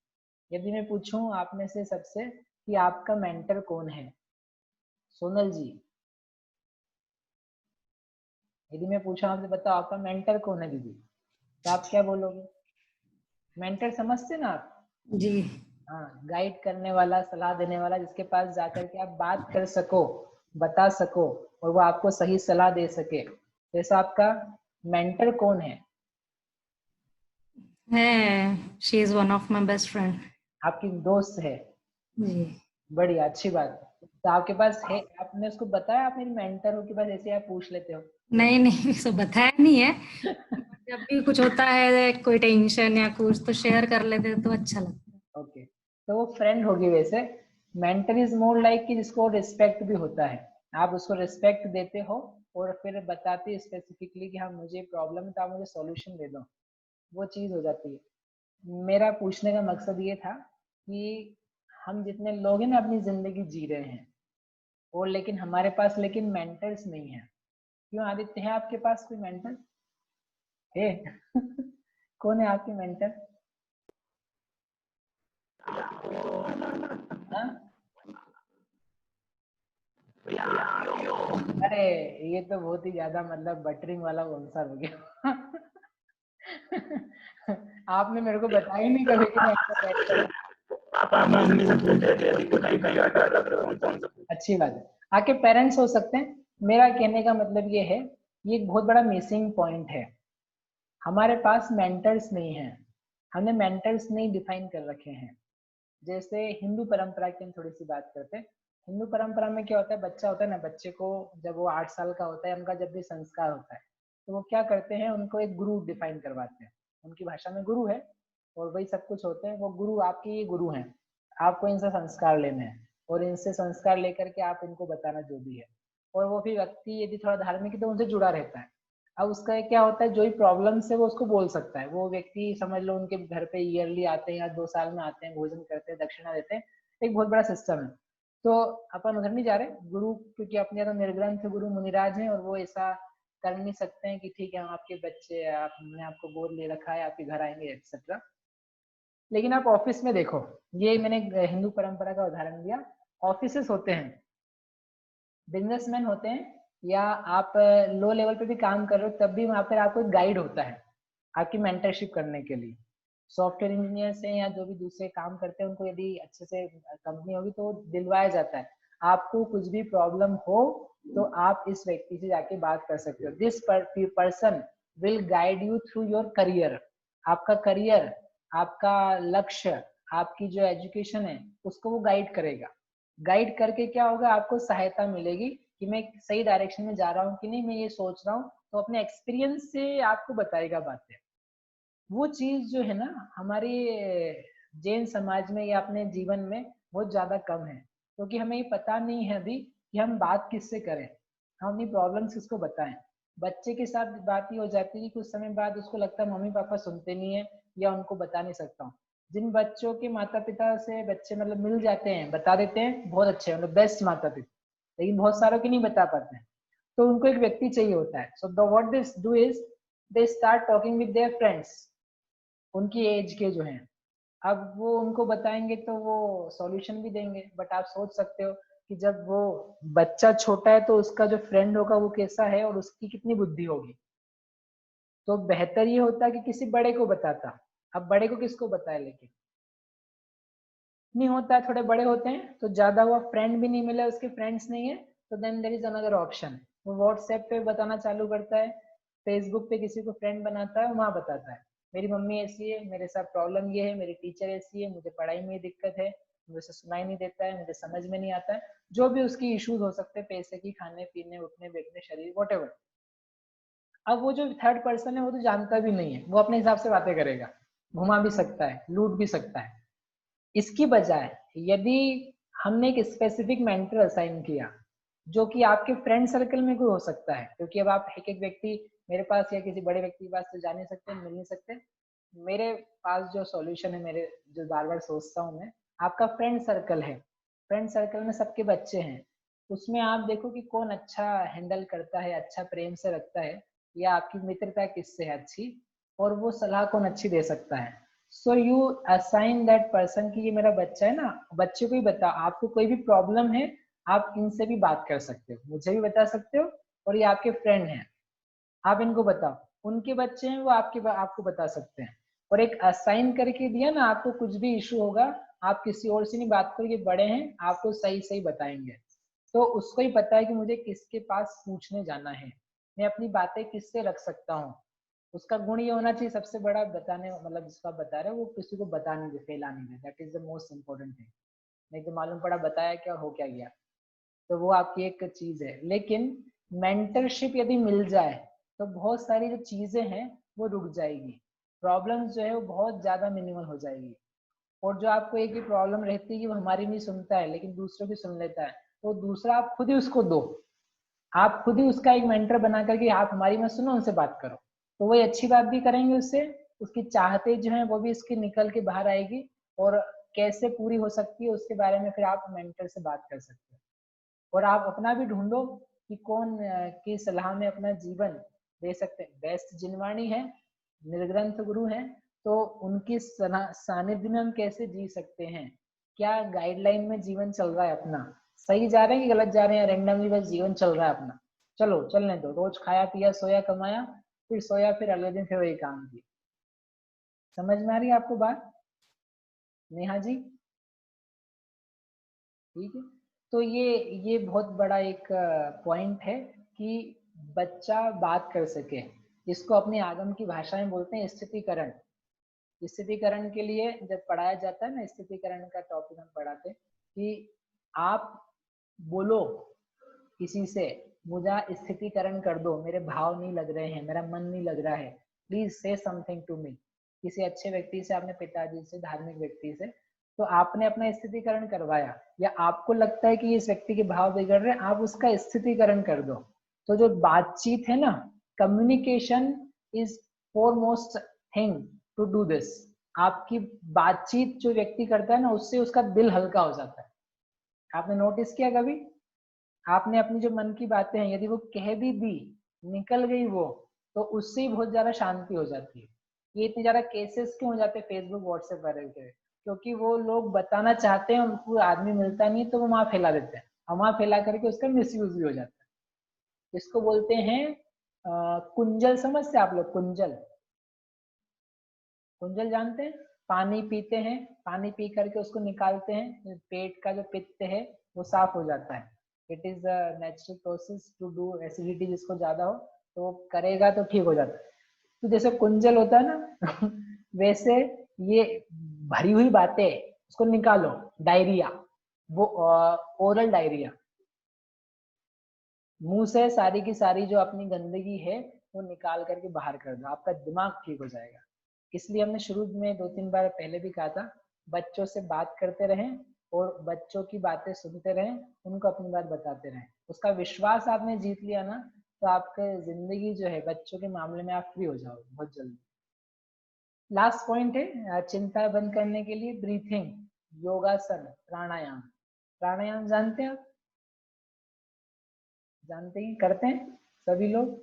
Speaker 1: यदि मैं पूछूं आप में से सबसे कि आपका मेंटर कौन है, सोनल जी, यदि मैं पूछूं आपसे बताओ आपका मेंटर कौन है दीदी, तो आप क्या बोलोगे? मेंटर समझते ना आप?
Speaker 6: जी।
Speaker 1: हाँ, गाइड करने वाला, सलाह देने वाला, जिसके पास जाकर के आप बात कर सको, बता सको और वो आपको सही सलाह दे सके। जैसा आपका मेंटर कौन है?
Speaker 6: She is one of my best friend.
Speaker 1: आपकी दोस्त है?
Speaker 6: जी।
Speaker 1: बढ़िया, अच्छी बात। तो आपके पास है, आपने उसको बताया आप मेरी मेंटर हो, कि बस ऐसे आप पूछ लेते हो?
Speaker 6: नहीं नहीं, सो बताया नहीं है। जब भी कुछ होता है, कोई टेंशन या कुछ, तो शेयर कर लेते हैं तो अच्छा लगता है।
Speaker 1: ओके, तो वो फ्रेंड होगी। वैसे मेंटर इज मोर लाइक कि जिसको रिस्पेक्ट भी होता है, आप उसको रिस्पेक्ट देते हो और फिर बताते स्पेसिफिकली कि हाँ मुझे प्रॉब्लम है तो आप मुझे सॉल्यूशन दे दो, वो चीज हो जाती है। मेरा पूछने का मकसद ये था कि हम जितने लोग हैं ना अपनी जिंदगी जी रहे हैं, और लेकिन हमारे पास लेकिन मेंटर्स नहीं है। क्यों आदित्य, है आपके पास कोई मेंटर है? कौन है आपके मेंटर? हाँ? अरे ये तो बहुत ही ज्यादा मतलब बटरिंग वाला आंसर हो गया। आपने मेरे को बताया ही नहीं कभी कि मैं आपका मेंटर हूँ। अच्छी बात है, आपके पेरेंट्स हो सकते हैं। मेरा कहने का मतलब ये है, ये एक बहुत बड़ा मिसिंग पॉइंट है, हमारे पास मेंटर्स नहीं है, हमने मेंटर्स नहीं डिफाइन कर रखे हैं। जैसे हिंदू परंपरा की हम थोड़ी सी बात करते हैं। हिंदू परंपरा में क्या होता है, बच्चा होता है ना, बच्चे को जब वो 8 साल का होता है, उनका जब भी संस्कार होता है, तो वो क्या करते हैं, उनको एक गुरु डिफाइन करवाते हैं। उनकी भाषा में गुरु है और वही सब कुछ होते हैं, वो गुरु आपके ये गुरु हैं, आपको इनसे संस्कार लेने हैं और इनसे संस्कार लेकर के आप इनको बताना जो भी है। और वो भी व्यक्ति यदि थोड़ा धार्मिक है तो उनसे जुड़ा रहता है। अब उसका क्या होता है, जो ही प्रॉब्लम्स है वो उसको बोल सकता है। वो व्यक्ति समझ लो उनके घर पे ईयरली आते हैं या 2 साल में आते हैं, भोजन करते हैं, दक्षिणा देते हैं, एक बहुत बड़ा सिस्टम है। तो अपन उधर नहीं जा रहे, गुरु क्योंकि अपने यहाँ तो निर्ग्रंथ गुरु मुनिराज हैं और वो ऐसा कर नहीं सकते हैं कि ठीक है हम आपके बच्चे, आपने आपको गोद ले रखा है, आपके घर आएंगे एक्सेट्रा। लेकिन आप ऑफिस में देखो, ये मैंने हिंदू परंपरा का उदाहरण दिया, ऑफिसेस होते हैं, बिजनेसमैन होते हैं, या आप लो लेवल पे भी काम कर रहे हो तब भी वहां पर आपको एक गाइड होता है आपकी मेंटरशिप करने के लिए। सॉफ्टवेयर इंजीनियर से या जो भी दूसरे काम करते हैं उनको यदि अच्छे से कंपनी होगी तो दिलवाया जाता है, आपको कुछ भी प्रॉब्लम हो तो आप इस व्यक्ति से जाके बात कर सकते हो। This person will guide you through your career. आपका करियर, आपका लक्ष्य, आपकी जो एजुकेशन है उसको वो गाइड करेगा। गाइड करके क्या होगा, आपको सहायता मिलेगी कि मैं सही डायरेक्शन में जा रहा हूँ कि नहीं, मैं ये सोच रहा हूँ, तो अपने एक्सपीरियंस से आपको बताएगा बातें। वो चीज जो है ना हमारी जैन समाज में या अपने जीवन में बहुत ज्यादा कम है, क्योंकि हमें ये पता नहीं है अभी कि हम बात किससे करें, हम अपनी प्रॉब्लम्स किसको बताएं। बच्चे के साथ बात ये हो जाती है कि कुछ समय बाद उसको लगता है मम्मी पापा सुनते नहीं है या उनको बता नहीं सकता हूँ। जिन बच्चों के माता पिता से बच्चे मतलब मिल जाते हैं, बता देते हैं, बहुत अच्छे मतलब बेस्ट माता पिता, लेकिन बहुत सारों के नहीं बता पाते हैं, तो उनको एक व्यक्ति चाहिए होता है। So the what they do is they start talking with their friends, उनकी एज के जो हैं। अब वो उनको बताएंगे तो वो सॉल्यूशन भी देंगे, बट आप सोच सकते हो कि जब वो बच्चा छोटा है तो उसका जो फ्रेंड होगा वो कैसा है और उसकी कितनी बुद्धि होगी। तो बेहतर ये होता कि किसी बड़े को बताता। अब बड़े को किसको बताए, लेकिन नहीं होता है, थोड़े बड़े होते हैं तो ज्यादा हुआ, फ्रेंड भी नहीं मिला, उसके फ्रेंड्स नहीं है, तो then there is another option, वो व्हाट्सएप पे बताना चालू करता है, फेसबुक पे किसी को फ्रेंड बनाता है, वहाँ बताता है मेरी मम्मी ऐसी है, मेरे साथ प्रॉब्लम ये है, मेरी टीचर ऐसी है, मुझे पढ़ाई में दिक्कत है, मुझे सुनाई नहीं देता है, मुझे समझ में नहीं आता है, जो भी उसकी इश्यूज हो सकते हैं, पैसे की, खाने पीने, उठने बैठने, शरीर, व्हाटएवर। अब वो जो थर्ड पर्सन है वो तो जानता भी नहीं है, वो अपने हिसाब से बातें करेगा, घुमा भी सकता है, लूट भी सकता है। इसकी बजाय यदि हमने एक स्पेसिफिक मेंटर असाइन किया, जो कि आपके फ्रेंड सर्कल में कोई हो सकता है, क्योंकि अब आप एक एक व्यक्ति मेरे पास या किसी बड़े व्यक्ति के पास तो जा नहीं सकते, मिल नहीं सकते, मेरे पास जो सॉल्यूशन है, मेरे जो बार बार सोचता हूँ मैं, आपका फ्रेंड सर्कल है, फ्रेंड सर्कल में सबके बच्चे हैं, उसमें आप देखो कि कौन अच्छा हैंडल करता है, अच्छा प्रेम से रखता है, या आपकी मित्रता किससे है अच्छी, और वो सलाह कौन अच्छी दे सकता है। So you assign that person कि ये मेरा बच्चा है ना, बच्चे को ही बता, आपको कोई भी प्रॉब्लम है आप इनसे भी बात कर सकते हो, मुझे भी बता सकते हो, और ये आपके फ्रेंड हैं, आप इनको बताओ, उनके बच्चे हैं वो आपको बता सकते हैं। और एक असाइन करके दिया ना, आपको कुछ भी इशू होगा आप किसी और से नहीं बात करो, ये बड़े हैं आपको सही सही बताएंगे, तो उसको ही पता है कि मुझे किसके पास पूछने जाना है, मैं अपनी बातें किससे रख सकता हूँ। उसका गुण ये होना चाहिए सबसे बड़ा, बताने मतलब जिसको आप बता रहे हो वो किसी को बता नहीं दे, फैला नहीं दे, that is the most important thing. नहीं तो मालूम पड़ा बताया क्या हो क्या गया, तो वो आपकी एक चीज है। लेकिन मेंटरशिप यदि मिल जाए तो बहुत सारी जो चीजें हैं वो रुक जाएगी, प्रॉब्लम्स जो है वो बहुत ज्यादा मिनिमल हो जाएगी। और जो आपको एक ही प्रॉब्लम रहती है कि वो हमारी नहीं सुनता है लेकिन दूसरों की सुन लेता है, तो दूसरा आप खुद ही उसको दो, आप खुद ही उसका एक मेंटर बना करके आप हमारी मत सुनो, उनसे बात करो, तो वही अच्छी बात भी करेंगे उससे, उसकी चाहते जो है वो भी इसकी निकल के बाहर आएगी, और कैसे पूरी हो सकती है उसके बारे में फिर आप मेंटर से बात कर सकते हो। और आप अपना भी ढूंढो कि कौन की सलाह में अपना जीवन दे सकते हैं। बेस्ट जिनवाणी है, निर्ग्रंथ गुरु है, तो उनकी सानिध्य में हम कैसे जी सकते हैं, क्या गाइडलाइन में जीवन चल रहा है अपना, सही जा रहे हैं कि गलत जा रहे हैं, रैंडमली बस जीवन चल रहा है अपना, चलो चलने दो, रोज खाया पिया सोया कमाया, फिर सोया, फिर अगले दिन फिर वही काम किया। समझ में आ रही है आपको बात नेहा जी? ठीक है, तो ये बहुत बड़ा एक पॉइंट है कि बच्चा बात कर सके, इसको अपनी आगम की भाषा में बोलते हैं स्थितिकरण। स्थितिकरण के लिए जब पढ़ाया जाता है ना, स्थितिकरण का टॉपिक हम पढ़ाते हैं कि आप बोलो किसी से, मुझे स्थितिकरण कर दो, मेरे भाव नहीं लग रहे हैं, मेरा मन नहीं लग रहा है, प्लीज से समथिंग टू मी। किसी अच्छे व्यक्ति से, आपने पिताजी से, धार्मिक व्यक्ति से, तो आपने अपना स्थितिकरण करवाया, या आपको लगता है कि इस व्यक्ति के भाव बिगड़ रहे हैं, आप उसका स्थितिकरण कर दो। तो जो बातचीत है ना, communication is foremost thing to do this. आपकी बातचीत जो व्यक्ति करता है ना, उससे उसका दिल हल्का हो जाता है। आपने नोटिस किया कभी? आपने अपनी जो मन की बातें हैं यदि वो कह भी दी, निकल गई वो, तो उससे ही बहुत ज्यादा शांति हो जाती है। ये इतने ज्यादा केसेस क्यों हो जाते हैं फेसबुक व्हाट्सएप वगैरह के? क्योंकि वो लोग बताना चाहते हैं, उनको आदमी मिलता नहीं, तो वो वहां फैला देते हैं, और वहां फैला करके उसका मिसयूज भी हो जाता है। इसको बोलते हैं कुंजल। समझते आप लोग कुंजल? कुंजल जानते हैं? पानी पीते हैं, पानी पी करके उसको निकालते हैं, पेट का जो पित्त है वो साफ हो जाता है। It is a natural process to do, acidity जिसको ज्यादा हो तो करेगा तो ठीक हो जाता है। तो जैसे कुंजल होता है ना वैसे ये भरी हुई बातें उसको निकालो, डायरिया, वो ओरल डायरिया, मुंह से सारी की सारी जो अपनी गंदगी है वो निकाल करके बाहर कर दो, आपका दिमाग ठीक हो जाएगा। इसलिए हमने शुरू में 2-3 बार पहले भी कहा था, बच्चों से बात करते रहें और बच्चों की बातें सुनते रहें, उनको अपनी बात बताते रहें। उसका विश्वास आपने जीत लिया ना, तो आपके जिंदगी जो है बच्चों के मामले में आप फ्री हो जाओगे बहुत जल्दी। लास्ट पॉइंट है चिंता बंद करने के लिए, ब्रीथिंग, योगासन, प्राणायाम। प्राणायाम जानते हैं आप? जानते हैं, करते हैं सभी लोग?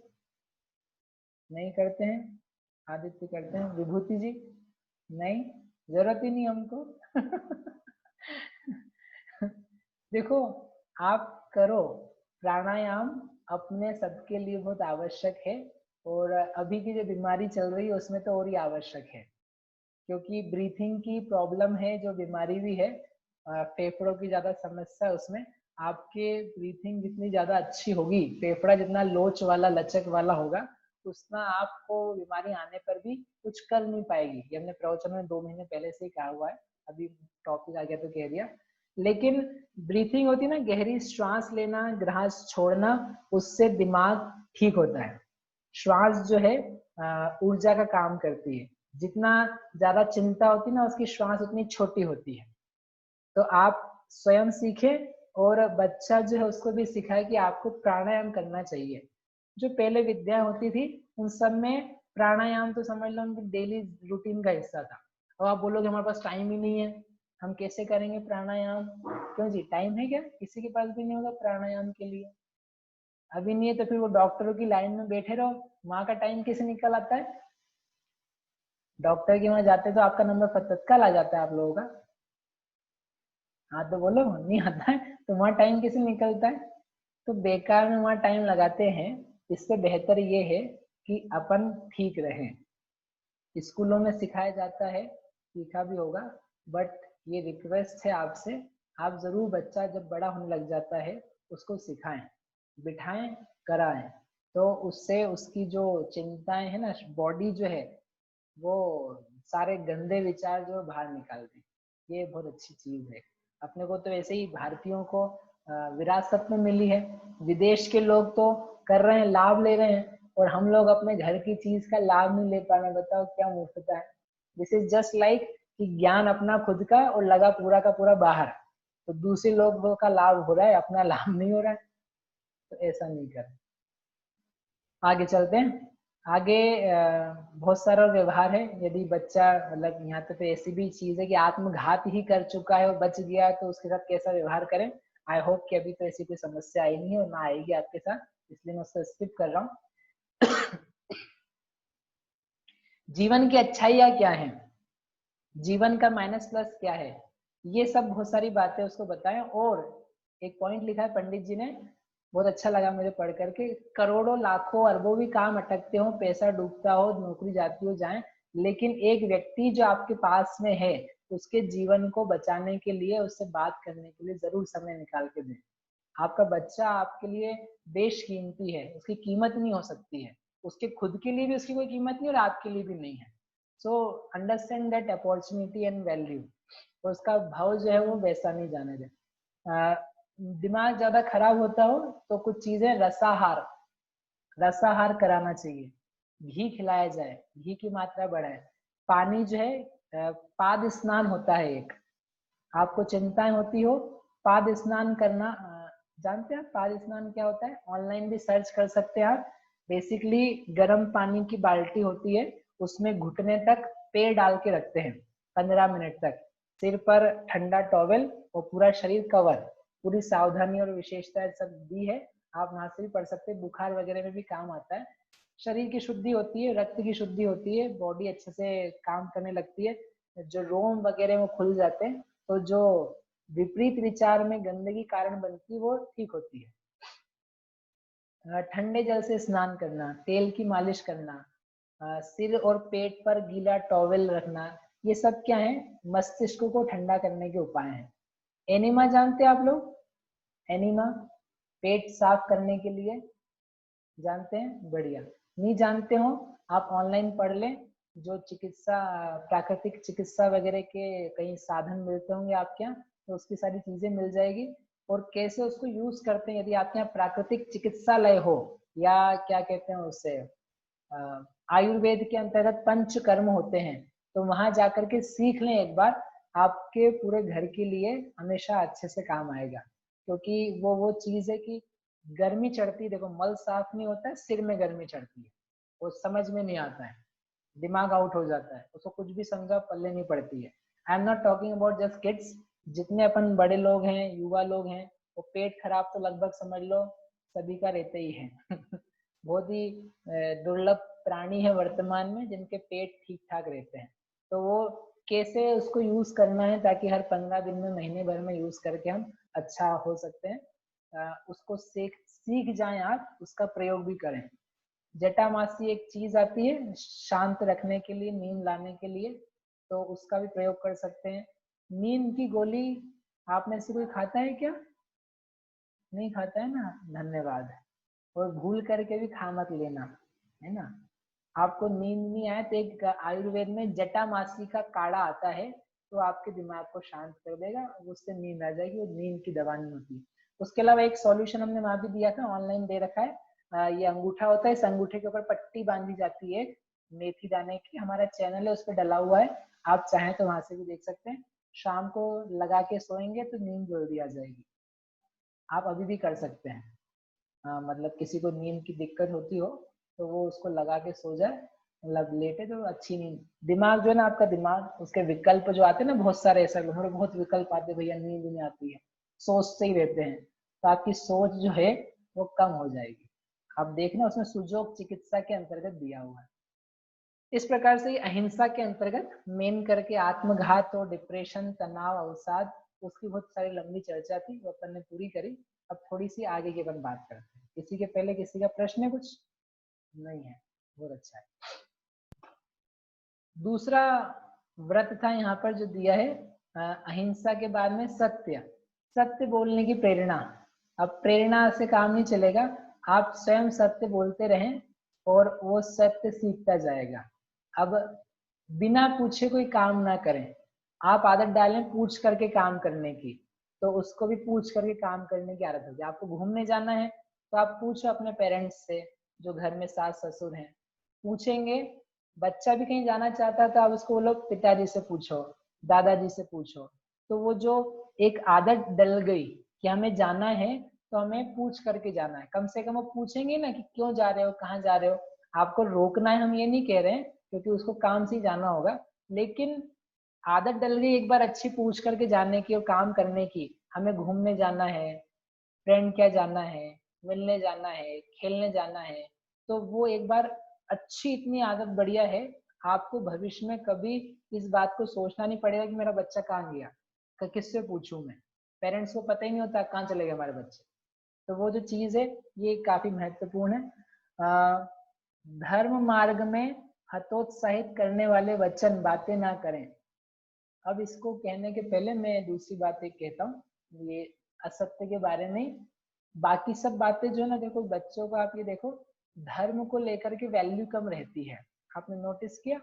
Speaker 1: नहीं करते हैं? आदित्य करते हैं, विभूति जी नहीं, जरूरत ही नहीं हमको देखो, आप करो प्राणायाम, अपने सबके लिए बहुत आवश्यक है, और अभी की जो बीमारी चल रही है उसमें तो और ही आवश्यक है, क्योंकि ब्रीथिंग की प्रॉब्लम है, जो बीमारी भी है फेफड़ों की ज्यादा समस्या है उसमें, आपके ब्रीथिंग जितनी ज्यादा अच्छी होगी, फेफड़ा जितना लोच वाला लचक वाला होगा, उतना आपको बीमारी आने पर भी कुछ कर नहीं पाएगी। ये हमने प्रवचन में 2 महीने पहले से ही कहा हुआ है, अभी टॉपिक आ गया तो कह दिया। लेकिन ब्रीथिंग होती है ना, गहरी श्वास लेना, ग्रास छोड़ना, उससे दिमाग ठीक होता है। श्वास जो है ऊर्जा का काम करती है। जितना ज्यादा चिंता होती है ना, उसकी श्वास उतनी छोटी होती है। तो आप स्वयं सीखें और बच्चा जो है उसको भी सिखाए कि आपको प्राणायाम करना चाहिए। जो पहले विद्या होती थी उन सब में प्राणायाम तो समझ लो उनकी डेली रूटीन का हिस्सा था। और आप बोलोगे हमारे पास टाइम ही नहीं है, हम कैसे करेंगे प्राणायाम? क्यों जी, टाइम है क्या? किसी के पास भी नहीं होगा प्राणायाम के लिए। अभी नहीं है तो फिर वो डॉक्टरों की लाइन में बैठे रहो, वहां का टाइम कैसे निकल आता है? डॉक्टर के वहां जाते तो आपका नंबर तत्काल आ जाता है आप लोगों का। हाँ तो बोलो, नहीं आता है तो वहाँ टाइम कैसे निकलता है? तो बेकार में वहाँ टाइम लगाते हैं। इससे बेहतर ये है कि अपन ठीक रहें। स्कूलों में सिखाया जाता है, सीखा भी होगा, बट ये रिक्वेस्ट है आपसे, आप जरूर बच्चा जब बड़ा होने लग जाता है उसको सिखाएं, बिठाएं, कराएं, तो उससे उसकी जो चिंताएं है ना, बॉडी जो है वो सारे गंदे विचार जो बाहर निकाल दे। ये बहुत अच्छी चीज है। अपने को तो ऐसे ही भारतीयों को विरासत में मिली है, विदेश के लोग तो कर रहे हैं, लाभ ले रहे हैं, और हम लोग अपने घर की चीज का लाभ नहीं ले पा रहे। बताओ क्या मूर्खता है। दिस इज जस्ट लाइक कि ज्ञान अपना खुद का और लगा पूरा का पूरा बाहर, तो दूसरे लोगों का लाभ हो रहा है, अपना लाभ नहीं हो रहा है। तो ऐसा नहीं करें। आगे चलते हैं। आगे बहुत सारा व्यवहार है। यदि बच्चा मतलब यहाँ तो ऐसी भी चीज है कि आत्मघात ही कर चुका है और बच गया है, तो उसके साथ कैसा व्यवहार करें। आई होप कि अभी तो ऐसी कोई समस्या आई नहीं है और ना आएगी आपके साथ, इसलिए मैं उसको स्किप कर रहा हूँ। जीवन की अच्छाइयाँ क्या है, जीवन का माइनस प्लस क्या है, ये सब बहुत सारी बातें उसको बताएं। और एक पॉइंट लिखा है पंडित जी ने, बहुत अच्छा लगा मुझे पढ़ करके। करोड़ों लाखों अरबों भी काम अटकते हो, पैसा डूबता हो, नौकरी जाती हो जाए, लेकिन एक व्यक्ति जो आपके पास में है उसके जीवन को बचाने के लिए, उससे बात करने के लिए जरूर समय निकाल के दें। आपका बच्चा आपके लिए बेशकीमती है, उसकी कीमत नहीं हो सकती है, उसके खुद के लिए भी उसकी कोई कीमत नहीं और आपके लिए भी नहीं है। So understand that opportunity and value, और उसका भाव जो है वो वैसा नहीं जाने दें। दिमाग ज्यादा खराब होता हो तो कुछ चीजें रसाहार कराना चाहिए। घी खिलाया जाए, घी की मात्रा बढ़ाए। पानी जो है पाद स्नान होता है एक, आपको चिंताएं होती हो, पाद स्नान करना जानते हैं पाद स्नान क्या होता है? ऑनलाइन भी सर्च कर सकते हैं आप। बेसिकली गर्म पानी की बाल्टी होती है, उसमें घुटने तक पैर डाल के रखते हैं 15 मिनट तक, सिर पर ठंडा टॉवेल और पूरा शरीर कवर। पूरी सावधानी और विशेषता सब दी है, आप वहां से भी पढ़ सकते हैं। बुखार वगैरह में भी काम आता है। शरीर की शुद्धि होती है, रक्त की शुद्धि होती है, बॉडी अच्छे से काम करने लगती है, जो रोम वगैरह वो खुल जाते हैं, तो जो विपरीत विचार में गंदगी कारण बनती है वो ठीक होती है। ठंडे जल से स्नान करना, तेल की मालिश करना, सिर और पेट पर गीला टॉवेल रखना, ये सब क्या है? मस्तिष्क को ठंडा करने के उपाय हैं। एनिमा जानते हैं आप लोग? एनिमा पेट साफ करने के लिए, जानते हैं? बढ़िया। नहीं जानते हो आप ऑनलाइन पढ़ लें, जो चिकित्सा प्राकृतिक चिकित्सा वगैरह के कई साधन मिलते होंगे आपके यहाँ, तो उसकी सारी चीजें मिल जाएगी। और कैसे उसको यूज करते हैं, यदि आपके यहाँ प्राकृतिक चिकित्सालय हो, या क्या कहते हैं उसे, आयुर्वेद के अंतर्गत पंचकर्म होते हैं, तो वहां जाकर के सीख लें एक बार, आपके पूरे घर के लिए हमेशा अच्छे से काम आएगा। क्योंकि वो चीज है कि गर्मी चढ़ती, देखो मल साफ नहीं होता है, सिर में गर्मी चढ़ती है, वो समझ में नहीं आता है, दिमाग आउट हो जाता है, उसको कुछ भी समझा पल्ले नहीं पड़ती है। I am not talking about just kids, जितने अपन बड़े लोग हैं, युवा लोग हैं, वो पेट खराब तो लगभग समझ लो सभी का रहते ही है। बहुत ही दुर्लभ प्राणी है वर्तमान में जिनके पेट ठीक ठाक रहते हैं। तो वो कैसे उसको यूज करना है ताकि हर 15 दिन में, महीने भर में यूज करके हम अच्छा हो सकते हैं, उसको सीख जाएं आप, उसका प्रयोग भी करें। जटामासी एक चीज आती है शांत रखने के लिए, नींद लाने के लिए, तो उसका भी प्रयोग कर सकते हैं। नींद की गोली आप में से कोई खाता है क्या? नहीं खाता है ना, धन्यवाद। और भूल करके भी खा मत लेना, है ना। आपको नींद नहीं आए तो एक आयुर्वेद में जटामासी का काढ़ा आता है, तो आपके दिमाग को शांत कर देगा, उससे नींद आ जाएगी। वो नींद की दवा नहीं होती। उसके अलावा एक सॉल्यूशन हमने वहां भी दिया था, ऑनलाइन दे रखा है। ये अंगूठा होता है, इस अंगूठे के ऊपर पट्टी बांधी जाती है मेथी दाने की, हमारा चैनल है उस पर डला हुआ है, आप चाहें तो वहां से भी देख सकते हैं। शाम को लगा के सोएंगे तो नींद जल्दी आ जाएगी। आप अभी भी कर सकते हैं। मतलब किसी को नींद की दिक्कत होती हो तो वो उसको लगा के सो जाए, मतलब लेटे तो अच्छी नींद। दिमाग जो है ना, आपका दिमाग, उसके विकल्प जो आते हैं ना बहुत सारे, ऐसा थोड़े बहुत विकल्प आते हैं, भैया नींद नहीं आती है, सोचते ही रहते हैं, तो आपकी सोच जो है वो कम हो जाएगी। आप देखना उसमें सुजोग चिकित्सा के अंतर्गत दिया हुआ है। इस प्रकार से अहिंसा के अंतर्गत मेन करके आत्मघात और डिप्रेशन, तनाव, अवसाद, उसकी बहुत सारी लंबी चर्चा थी, वो अपन ने पूरी करी। अब थोड़ी सी आगे की अपन बात करते हैं। किसी के पहले किसी का प्रश्न है? कुछ नहीं है, बहुत अच्छा है। दूसरा व्रत था यहाँ पर जो दिया है, अहिंसा के बाद में सत्य, सत्य बोलने की प्रेरणा। अब प्रेरणा से काम नहीं चलेगा, आप स्वयं सत्य बोलते रहें और वो सत्य सीखता जाएगा। अब बिना पूछे कोई काम ना करें, आप आदत डालें पूछ करके काम करने की, तो उसको भी पूछ करके काम करने की आदत होगी। आपको घूमने जाना है तो आप पूछो अपने पेरेंट्स से, जो घर में सास ससुर हैं, पूछेंगे। बच्चा भी कहीं जाना चाहता है तो आप उसको बोलो पिताजी से पूछो, दादाजी से पूछो। तो वो जो एक आदत डल गई कि हमें जाना है तो हमें पूछ करके जाना है, कम से कम वो पूछेंगे ना कि क्यों जा रहे हो, कहाँ जा रहे हो। आपको रोकना है, हम ये नहीं कह रहे हैं, क्योंकि उसको काम से ही जाना होगा, लेकिन आदत डल गई एक बार अच्छी पूछ करके जाने की और काम करने की। हमें घूमने जाना है, फ्रेंड क्या जाना है, मिलने जाना है, खेलने जाना है, तो वो एक बार अच्छी इतनी आदत बढ़िया है, आपको भविष्य में कभी इस बात को सोचना नहीं पड़ेगा कि मेरा बच्चा कहाँ गया, किससे पूछूं मैं। पेरेंट्स को पता ही नहीं होता कहाँ चले गए हमारे बच्चे। तो वो जो चीज है ये काफी महत्वपूर्ण है। धर्म मार्ग में हतोत्साहित करने वाले वचन बातें ना करें। अब इसको कहने के पहले मैं दूसरी बात एक कहता हूँ, ये असत्य के बारे में। बाकी सब बातें जो है ना, देखो बच्चों को आप ये देखो, धर्म को लेकर के वैल्यू कम रहती है, आपने नोटिस किया?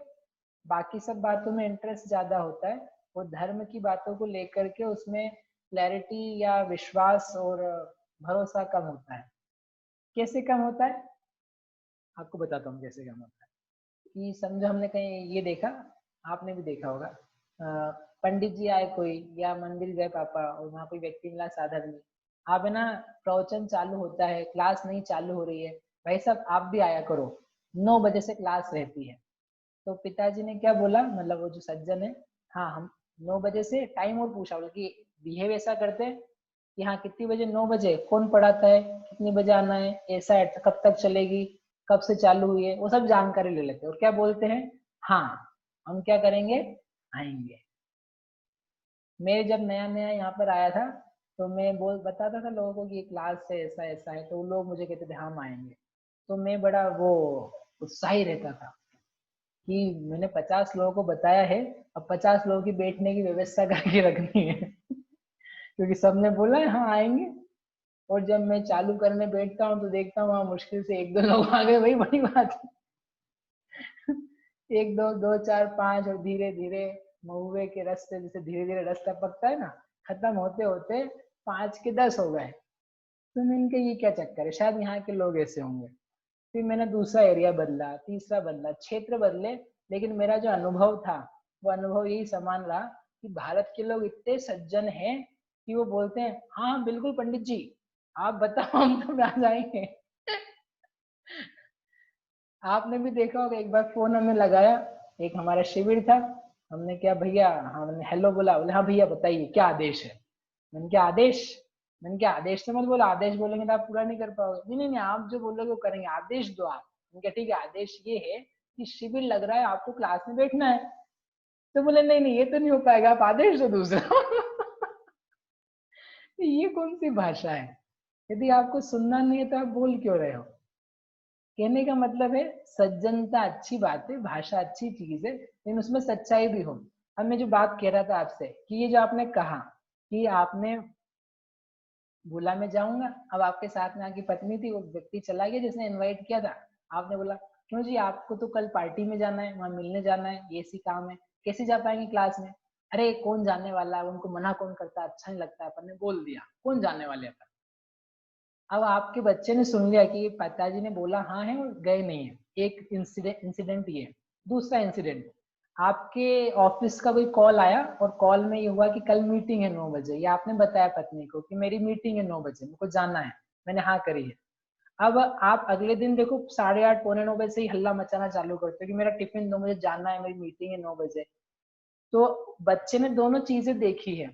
Speaker 1: बाकी सब बातों में इंटरेस्ट ज्यादा होता है, वो धर्म की बातों को लेकर के उसमें क्लैरिटी या विश्वास और भरोसा कम होता है। कैसे कम होता है आपको बताता हूँ कैसे कम होता है। कि समझो हमने कहीं ये देखा, आपने भी देखा होगा, पंडित जी आए कोई, या मंदिर गए पापा और वहाँ कोई व्यक्ति मिला साधक में, आप है ना, प्रवचन चालू होता है, क्लास नहीं चालू हो रही है, भाई साहब आप भी आया करो, 9 बजे से क्लास रहती है। तो पिताजी ने क्या बोला, मतलब वो जो सज्जन है, हाँ हम 9 बजे से टाइम और पूछा, बल्कि बिहेव ऐसा करते हैं कि हाँ कितनी बजे, 9 बजे, कौन पढ़ाता है, कितनी बजे आना है, ऐसा है, कब तक चलेगी, कब से चालू हुई है, वो सब जानकारी ले लेते हैं। और क्या बोलते हैं, हाँ हम क्या करेंगे, आएंगे। मैं जब नया नया यहाँ पर आया था तो मैं बताता था लोगों को कि ये क्लास है, ऐसा ऐसा है, तो लोग मुझे कहते थे हम आएंगे। तो मैं बड़ा वो उत्साही रहता था कि मैंने 50 लोगों को बताया है, अब 50 लोगों की बैठने की व्यवस्था करके रखनी है क्योंकि सबने बोला है हाँ आएंगे। और जब मैं चालू करने बैठता हूँ तो देखता हूँ वहाँ मुश्किल से 1-2 लोग आ गए, वही बड़ी बात है 1-2, 2, 4, 5, और धीरे धीरे महुए के रास्ते जैसे धीरे धीरे रास्ता पकता है ना, खत्म होते होते 5 के 10 हो गए। तो मैं इनके ये क्या चक्कर है, शायद यहाँ के लोग ऐसे होंगे। फिर मैंने दूसरा एरिया बदला, तीसरा बदला, क्षेत्र बदले, लेकिन मेरा जो अनुभव था वो अनुभव यही समान रहा कि भारत के लोग इतने सज्जन हैं कि वो बोलते हैं हाँ बिल्कुल पंडित जी आप बताओ हम तो आ जाएंगे आपने भी देखा होगा, एक बार फोन हमने लगाया, एक हमारा शिविर था, हमने क्या भैया, हमने हेलो बोला, बोले हाँ भैया बताइए क्या आदेश है। मैंने क्या आदेश, मैंने क्या आदेश तो मत बोला, आदेश बोलेंगे तो आप पूरा नहीं कर पाओगे। नहीं नहीं नहीं आप जो बोलोगे वो करेंगे, आदेश दो आप। मैंने क्या ठीक है, आदेश ये है कि शिविर लग रहा है आपको क्लास में बैठना है। तो बोले नहीं नहीं ये तो नहीं हो पाएगा, आप आदेश दो दूसरा ये कौन सी भाषा है, यदि आपको सुनना नहीं है तो आप बोल क्यों रहे हो। कहने का मतलब है सज्जनता अच्छी बात है, भाषा अच्छी चीज है, लेकिन उसमें सच्चाई भी हो। अब मैं जो बात कह रहा था आपसे कि ये जो आपने कहा कि आपने बोला मैं जाऊंगा, अब आपके साथ में आपकी पत्नी थी, वो व्यक्ति चला गया जिसने इनवाइट किया था, आपने बोला क्यों जी आपको तो कल पार्टी में जाना है, वहां मिलने जाना है, ये सी काम है, कैसे जा पाएंगे क्लास में? अरे कौन जाने वाला है, उनको मना कौन करता है, अच्छा नहीं लगता है, अपन ने बोल दिया कौन जाने वाले अपन। अब आपके बच्चे ने सुन लिया कि पिताजी ने बोला हाँ है और गए नहीं है, एक इंसिडेंट ये। दूसरा इंसिडेंट, आपके ऑफिस का कोई कॉल आया और कॉल में ये हुआ कि कल मीटिंग है 9 बजे, या आपने बताया पत्नी को कि मेरी मीटिंग है 9 बजे, मुझको जाना है, मैंने हाँ करी है। अब आप अगले दिन देखो 8:30 पौने 9 बजे से ही हल्ला मचाना चालू करते हो कि मेरा टिफिन 9 बजे जाना है, मेरी मीटिंग है 9 बजे। तो बच्चे ने दोनों चीजें देखी है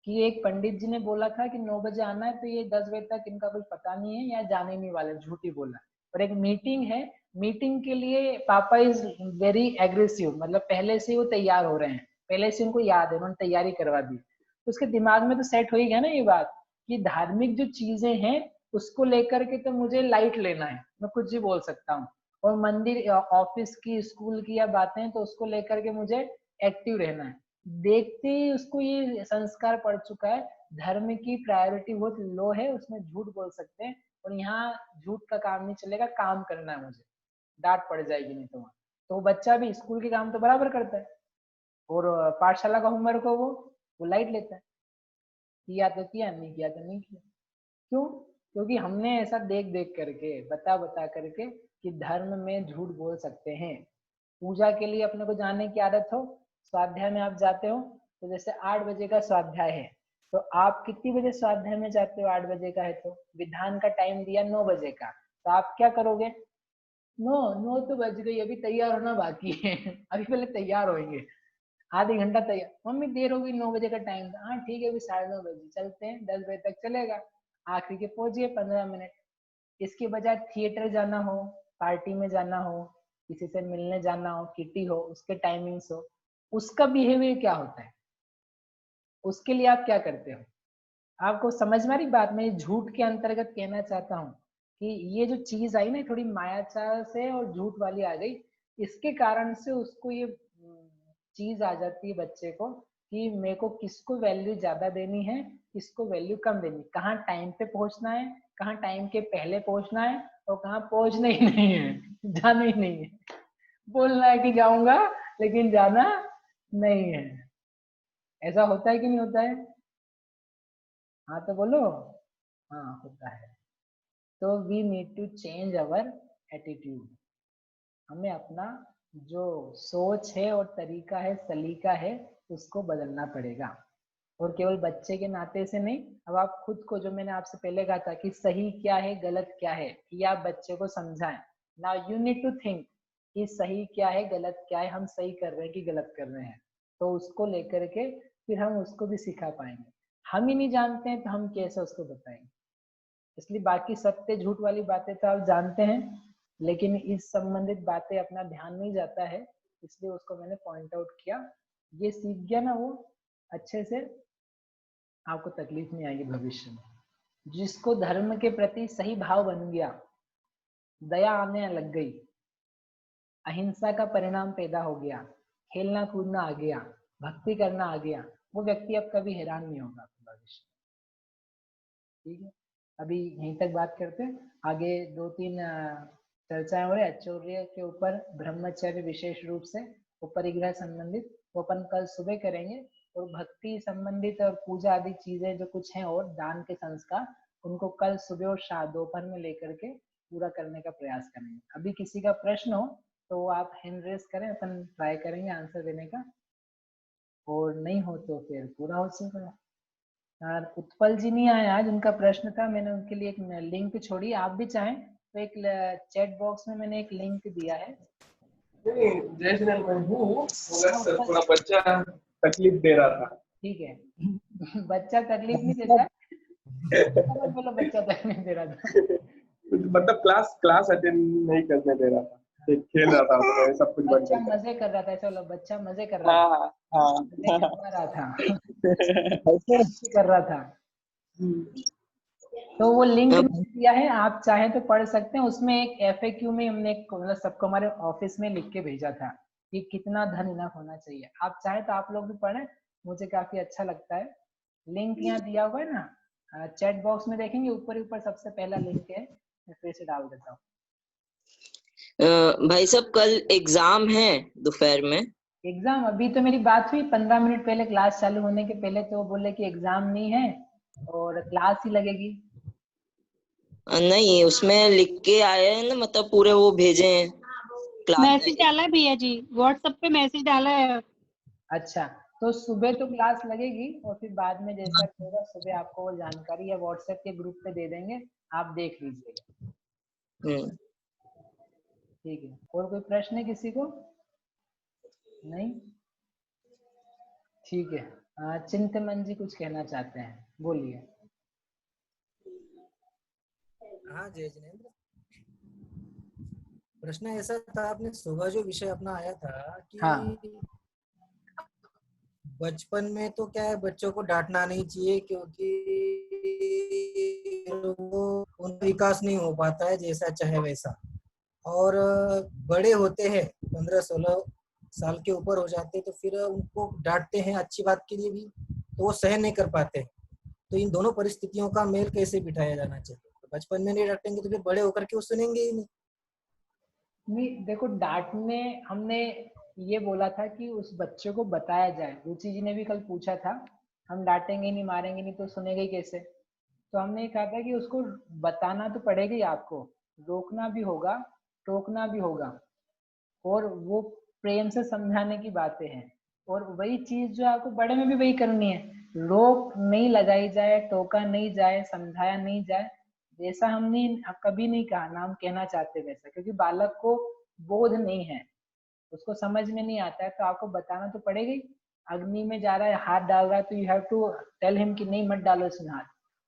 Speaker 1: कि एक पंडित जी ने बोला था कि 9 बजे आना है, तो ये 10 बजे तक इनका कुछ पता नहीं है या जाने नहीं वाले, झूठी बोला। और एक मीटिंग है, मीटिंग के लिए पापा इज वेरी एग्रेसिव, मतलब पहले से वो तैयार हो रहे हैं, पहले से उनको याद है, उन्होंने तैयारी करवा दी। तो उसके दिमाग में तो सेट हो ही गया ना ये बात कि धार्मिक जो चीजें हैं उसको लेकर के तो मुझे लाइट लेना है, मैं कुछ भी बोल सकता हूँ। और मंदिर ऑफिस की स्कूल की या बातें तो उसको लेकर के मुझे एक्टिव रहना है। देखते ही उसको ये संस्कार पड़ चुका है, धर्म की प्रायोरिटी बहुत लो है, उसमें झूठ बोल सकते हैं और यहाँ झूठ का काम नहीं चलेगा, काम करना है मुझे, डांट पड़ जाएगी नहीं तो वहाँ। तो बच्चा भी स्कूल के काम तो बराबर करता है और पाठशाला का होमवर्क को वो लाइट लेता है, किया तो किया, नहीं किया तो नहीं किया। क्यों? क्योंकि हमने ऐसा देख देख करके, बता बता करके कि धर्म में झूठ बोल सकते हैं। पूजा के लिए अपने को जाने की आदत हो, स्वाध्याय में आप जाते हो, तो जैसे 8 बजे का स्वाध्याय है, तो आप कितनी बजे स्वाध्याय में जाते हो? 8 बजे का है तो विधान का टाइम दिया 9 बजे का, तो आप क्या करोगे? 9 तो बज गई, अभी तैयार होना बाकी है अभी पहले तैयार होंगे, आधे घंटा तैयार, मम्मी देर होगी, 9 बजे का टाइम था, हाँ ठीक है अभी 9:30 बजे चलते हैं, 10 बजे तक चलेगा, आखिरी के पहुंचिए 15 मिनट। इसके बजाय थिएटर जाना हो, पार्टी में जाना हो, किसी से मिलने जाना हो, किटी हो, उसके टाइमिंग्स हो, उसका बिहेवियर क्या होता है, उसके लिए आप क्या करते हो? आपको समझ में आ रही बात? मैं झूठ के अंतर्गत कहना चाहता हूँ कि ये जो चीज आई ना थोड़ी मायाचार से और झूठ वाली आ गई, इसके कारण से उसको ये चीज आ जाती है बच्चे को कि मेरे को किसको वैल्यू ज्यादा देनी है, किसको वैल्यू कम देनी, कहाँ टाइम पे पहुंचना है, कहाँ टाइम के पहले पहुंचना है और कहाँ पहुंचना ही नहीं है, जाना ही नहीं है। बोलना है कि जाऊंगा लेकिन जाना नहीं है। ऐसा होता है कि नहीं होता है? हाँ तो बोलो। हाँ होता है। तो we need to change our attitude, हमें अपना जो सोच है और तरीका है, सलीका है, उसको बदलना पड़ेगा। और केवल बच्चे के नाते से नहीं, अब आप खुद को, जो मैंने आपसे पहले कहा था कि सही क्या है गलत क्या है, ये आप बच्चे को समझाएं। Now you need to think कि सही क्या है गलत क्या है, हम सही कर रहे हैं कि गलत कर रहे हैं, तो उसको लेकर के फिर हम उसको भी सिखा पाएंगे। हम ही नहीं जानते हैं तो हम कैसे उसको बताएंगे? इसलिए बाकी सत्य झूठ वाली बातें तो आप जानते हैं, लेकिन इस संबंधित बातें अपना ध्यान नहीं जाता है, इसलिए उसको मैंने पॉइंट आउट किया। ये सीख गया ना वो अच्छे से, आपको तकलीफ नहीं आएगी भविष्य में। जिसको धर्म के प्रति सही भाव बन गया, दया आने लग गई, अहिंसा का परिणाम पैदा हो गया, खेलना कूदना आ गया, भक्ति करना आ गया, वो व्यक्ति अब कभी हैरान नहीं होगा भविष्य में। ठीक है, अभी यहीं तक बात करते हैं, आगे 2-3 चर्चाएं हो रही है आचौर्य के ऊपर, ब्रह्मचर्य विशेष रूप से, उपरिग्रह संबंधित, वो अपन कल सुबह करेंगे। और भक्ति संबंधित और पूजा आदि चीजें जो कुछ हैं और दान के संस्कार, उनको कल सुबह और दोपहर में लेकर के पूरा करने का प्रयास करेंगे। अभी किसी का प्रश्न हो तो आप हैंड रेस करें, अपन ट्राई करेंगे आंसर देने का, और नहीं हो तो फिर पूरा हो चुका। और उत्पल जी नहीं आए आज, उनका प्रश्न था, मैंने उनके लिए एक लिंक छोड़ी, आप भी चाहें तो एक चैट बॉक्स में मैंने एक लिंक दिया है।
Speaker 7: नहीं, जय श्री राम मैं हूँ, मगर सर थोड़ा बच्चा तकलीफ दे रहा था।
Speaker 1: ठीक है बच्चा तकलीफ नहीं देता है बोलो बच्चा तकलीफ दे रहा था
Speaker 7: मतलब क्लास अटेंड नहीं करने दे रहा था, खेल रहा था, तो सब कुछ बंद
Speaker 1: बच्चा
Speaker 7: कर
Speaker 1: मजे कर रहा था, ऐसा बोलो, बच्चा मजे कर रहा था, मजे करवा रहा था कर रहा था। तो वो लिंक दिया है, आप चाहें तो पढ़ सकते हैं। उसमें एक FAQ में हमने एक, मतलब सबको हमारे ऑफिस में लिख के भेजा था कि कितना धन इनफ होना चाहिए। आप चाहें तो आप लोग भी पढ़ें, मुझे काफी अच्छा लगता है। लिंक यहाँ दिया हुआ है ना, चैट बॉक्स में देखेंगे ऊपर ऊपर सबसे पहला लिंक है, मैं फिर से डाल देता हूँ।
Speaker 8: भाई साहब कल एग्जाम है दोपहर में।
Speaker 1: एग्जाम अभी तो मेरी बात हुई 15 मिनट पहले, क्लास चालू होने के पहले तो बोले कि एग्जाम नहीं है और क्लास ही लगेगी।
Speaker 8: नहीं उसमें लिख के आए हैं ना, मतलब पूरे वो भेजे हैं क्लास
Speaker 2: मैसेज डाला है भैया जी, व्हाट्सएप पे मैसेज डाला है।
Speaker 1: अच्छा, तो सुबह तो क्लास लगेगी और फिर बाद में जैसा होगा सुबह आपको वो जानकारी या व्हाट्सएप के ग्रुप पे दे देंगे, आप देख लीजिएगा। ठीक है, और कोई प्रश्न है किसी को? नहीं, ठीक है। चिंतमन जी कुछ कहना चाहते हैं, बोलिए।
Speaker 5: हाँ जय जिनेंद्र, प्रश्न ऐसा था, आपने सुबह जो विषय अपना आया था कि
Speaker 1: हाँ। बचपन
Speaker 5: में तो क्या है, बच्चों को डांटना नहीं चाहिए क्योंकि वो उनका विकास नहीं हो पाता है जैसा चाहे वैसा, और बड़े होते हैं 15-16 साल के ऊपर हो जाते हैं तो फिर उनको डांटते हैं अच्छी बात के लिए भी तो वो सहन नहीं कर पाते। तो इन दोनों परिस्थितियों का मेल कैसे बिठाया जाना चाहिए? तो बचपन में नहीं डांटेंगे तो फिर बड़े होकर के वो सुनेंगे ही नहीं।
Speaker 1: नहीं देखो, डांटने हमने ये बोला था कि उस बच्चे को बताया जाए। रुचि जी ने भी कल पूछा था, हम डांटेंगे नहीं मारेंगे नहीं तो सुनेगा ही कैसे? तो हमने ये कहा था कि उसको बताना तो पड़ेगा ही, आपको रोकना भी होगा, टोकना भी होगा, और वो प्रेम से समझाने की बातें हैं। और वही चीज जो आपको बड़े में भी वही करनी है, रोक नहीं लगाई जाए, टोका नहीं जाए, समझाया नहीं जाए, जैसा हमने कभी नहीं कहा ना हम कहना चाहते वैसा, क्योंकि बालक को बोध नहीं है, उसको समझ में नहीं आता है, तो आपको बताना तो पड़ेगा ही। अग्नि में जा रहा है, हाथ डाल रहा है, तो you have to tell him कि नहीं मत डालो इसमें हाथ।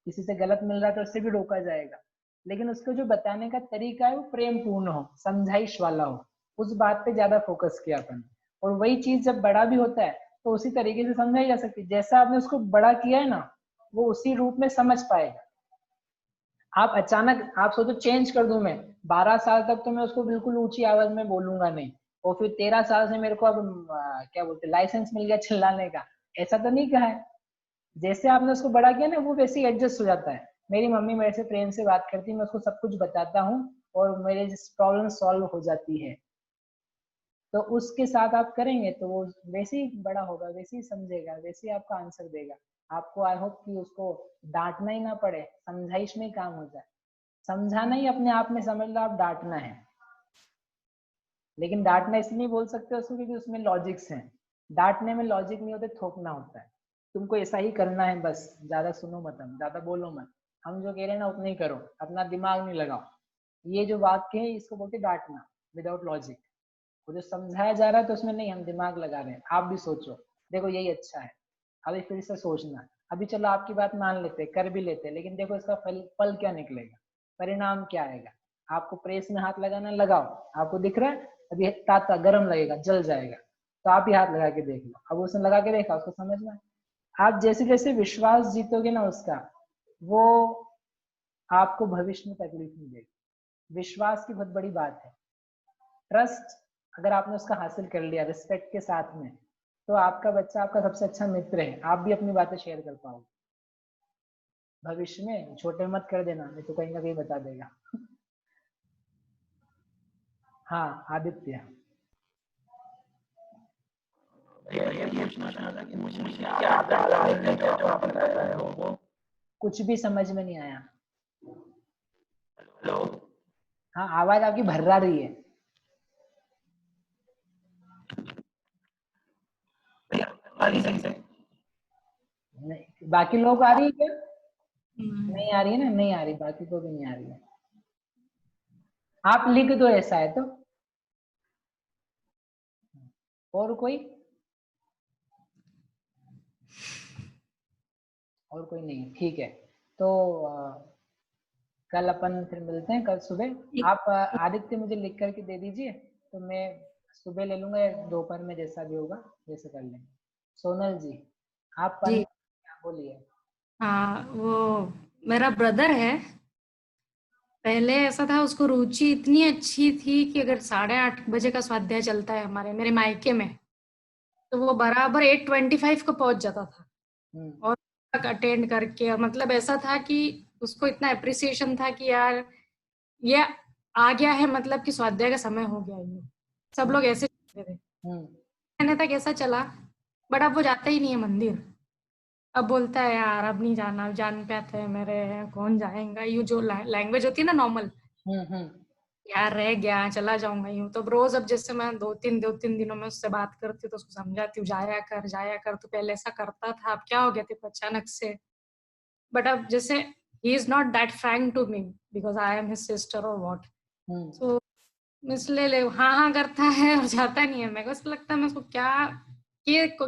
Speaker 1: किसी से गलत मिल रहा है तो उससे भी रोका जाएगा, लेकिन उसको जो बताने का तरीका है वो प्रेम पूर्ण हो, समझाइश वाला हो, उस बात पे ज्यादा फोकस किया अपन। और वही चीज जब बड़ा भी होता है तो उसी तरीके से समझाई जा सकती है, जैसा आपने उसको बड़ा किया है ना वो उसी रूप में समझ पाएगा। आप अचानक आप सोचो चेंज कर दूं मैं, 12 साल तक तो मैं उसको बिल्कुल ऊंची आवाज में बोलूंगा नहीं, और फिर 13 साल से मेरे को अब क्या बोलते लाइसेंस मिल गया चिल्लाने का, ऐसा तो नहीं कहा है। जैसे आपने उसको बड़ा किया ना वो वैसे ही एडजस्ट हो जाता है। मेरी मम्मी मेरे से प्रेम से बात करती है, मैं उसको सब कुछ बताता हूँ और मेरे प्रॉब्लम सॉल्व हो जाती है। तो उसके साथ आप करेंगे तो वो वैसे ही बड़ा होगा, वैसे ही समझेगा, वैसे ही आपका आंसर देगा। आपको आई होप कि उसको डांटना ही ना पड़े, समझाइश में काम हो जाए। समझाना ही अपने आप में समझ लो आप डांटना है, लेकिन डांटना इसलिए नहीं बोल सकते उसको क्योंकि उसमें लॉजिक्स हैं। डांटने में लॉजिक नहीं होते, थोपना होता है। तुमको ऐसा ही करना है, बस ज्यादा सुनो मत, हम ज्यादा बोलो मत, हम जो कह रहे हैं ना उतना ही करो, अपना दिमाग नहीं लगाओ। ये जो वाक्य है इसको बोलते डांटना विदाउट लॉजिक। वो जो समझाया जा रहा है तो उसमें नहीं हम दिमाग लगा रहे हैं। आप भी सोचो, देखो यही अच्छा है, अभी फिर से सोचना। अभी चलो आपकी बात मान लेते, कर भी लेते, लेकिन देखो इसका फल क्या निकलेगा, परिणाम क्या आएगा। आपको प्रेस में हाथ लगाना, लगाओ, आपको दिख रहा है अभी ताता गर्म लगेगा, जल जाएगा, तो आप ही हाथ लगा के देख लो। अब उसने लगा के देखा, उसको समझना। आप जैसे जैसे विश्वास जीतोगे ना उसका, वो आपको भविष्य में तकलीफ नहीं देगी। विश्वास की बहुत बड़ी बात है। ट्रस्ट अगर आपने उसका हासिल कर लिया रिस्पेक्ट के साथ में, तो आपका बच्चा आपका सबसे अच्छा मित्र है, आप भी अपनी बातें शेयर कर पाओगे। भविष्य में छोटे मत कर देना, नहीं तो कहीं ना कहीं बता देगा। हाँ आदित्य, कुछ भी समझ में नहीं आया। हाँ आवाज आपकी भर्रा रही है। नहीं, बाकी लोग आ रही है क्या? नहीं आ रही है ना, नहीं आ रही, बाकी को भी नहीं आ रही है। आप लिख दो ऐसा है तो। और कोई? और कोई नहीं है, ठीक है। तो कल अपन फिर मिलते हैं, कल सुबह। आप आदित्य मुझे लिख करके दे दीजिए, तो मैं सुबह ले लूंगा या दोपहर में, जैसा भी होगा जैसे कर लेंगे। सोनल जी आप
Speaker 6: जी
Speaker 1: बोलिए।
Speaker 6: हाँ, वो मेरा ब्रदर है। पहले ऐसा था, उसको रुचि इतनी अच्छी थी कि अगर 8:30 बजे का स्वाध्याय चलता है मेरे मायके में, तो वो बराबर 8:25 को पहुंच जाता था। और अटेंड करके, मतलब ऐसा था कि उसको इतना अप्रिसिएशन था कि यार ये आ गया है, मतलब कि स्वाध्याय का समय हो गया, ये सब लोग ऐसे कहते थे। महीने तक ऐसा चला, बट अब वो जाता ही नहीं है मंदिर। अब बोलता है यार अब नहीं जाना, जान पे आते हैं मेरे, कौन जाएगा, ये जो लैंग्वेज होती है ना नॉर्मल, यार रह गया, चला जाऊंगा यूं। तो रोज अब जैसे मैं दो तीन दिनों में उससे बात करती हूँ तो उसको समझाती हूँ जाया कर, तो पहले ऐसा करता था, अब क्या हो गया तेरे को अचानक से। बट अब जैसे he is not that frank to me because I am his sister or what, so इसलिए हाँ करता है और जाता नहीं है। मेरे को ऐसा लगता है मैं उसको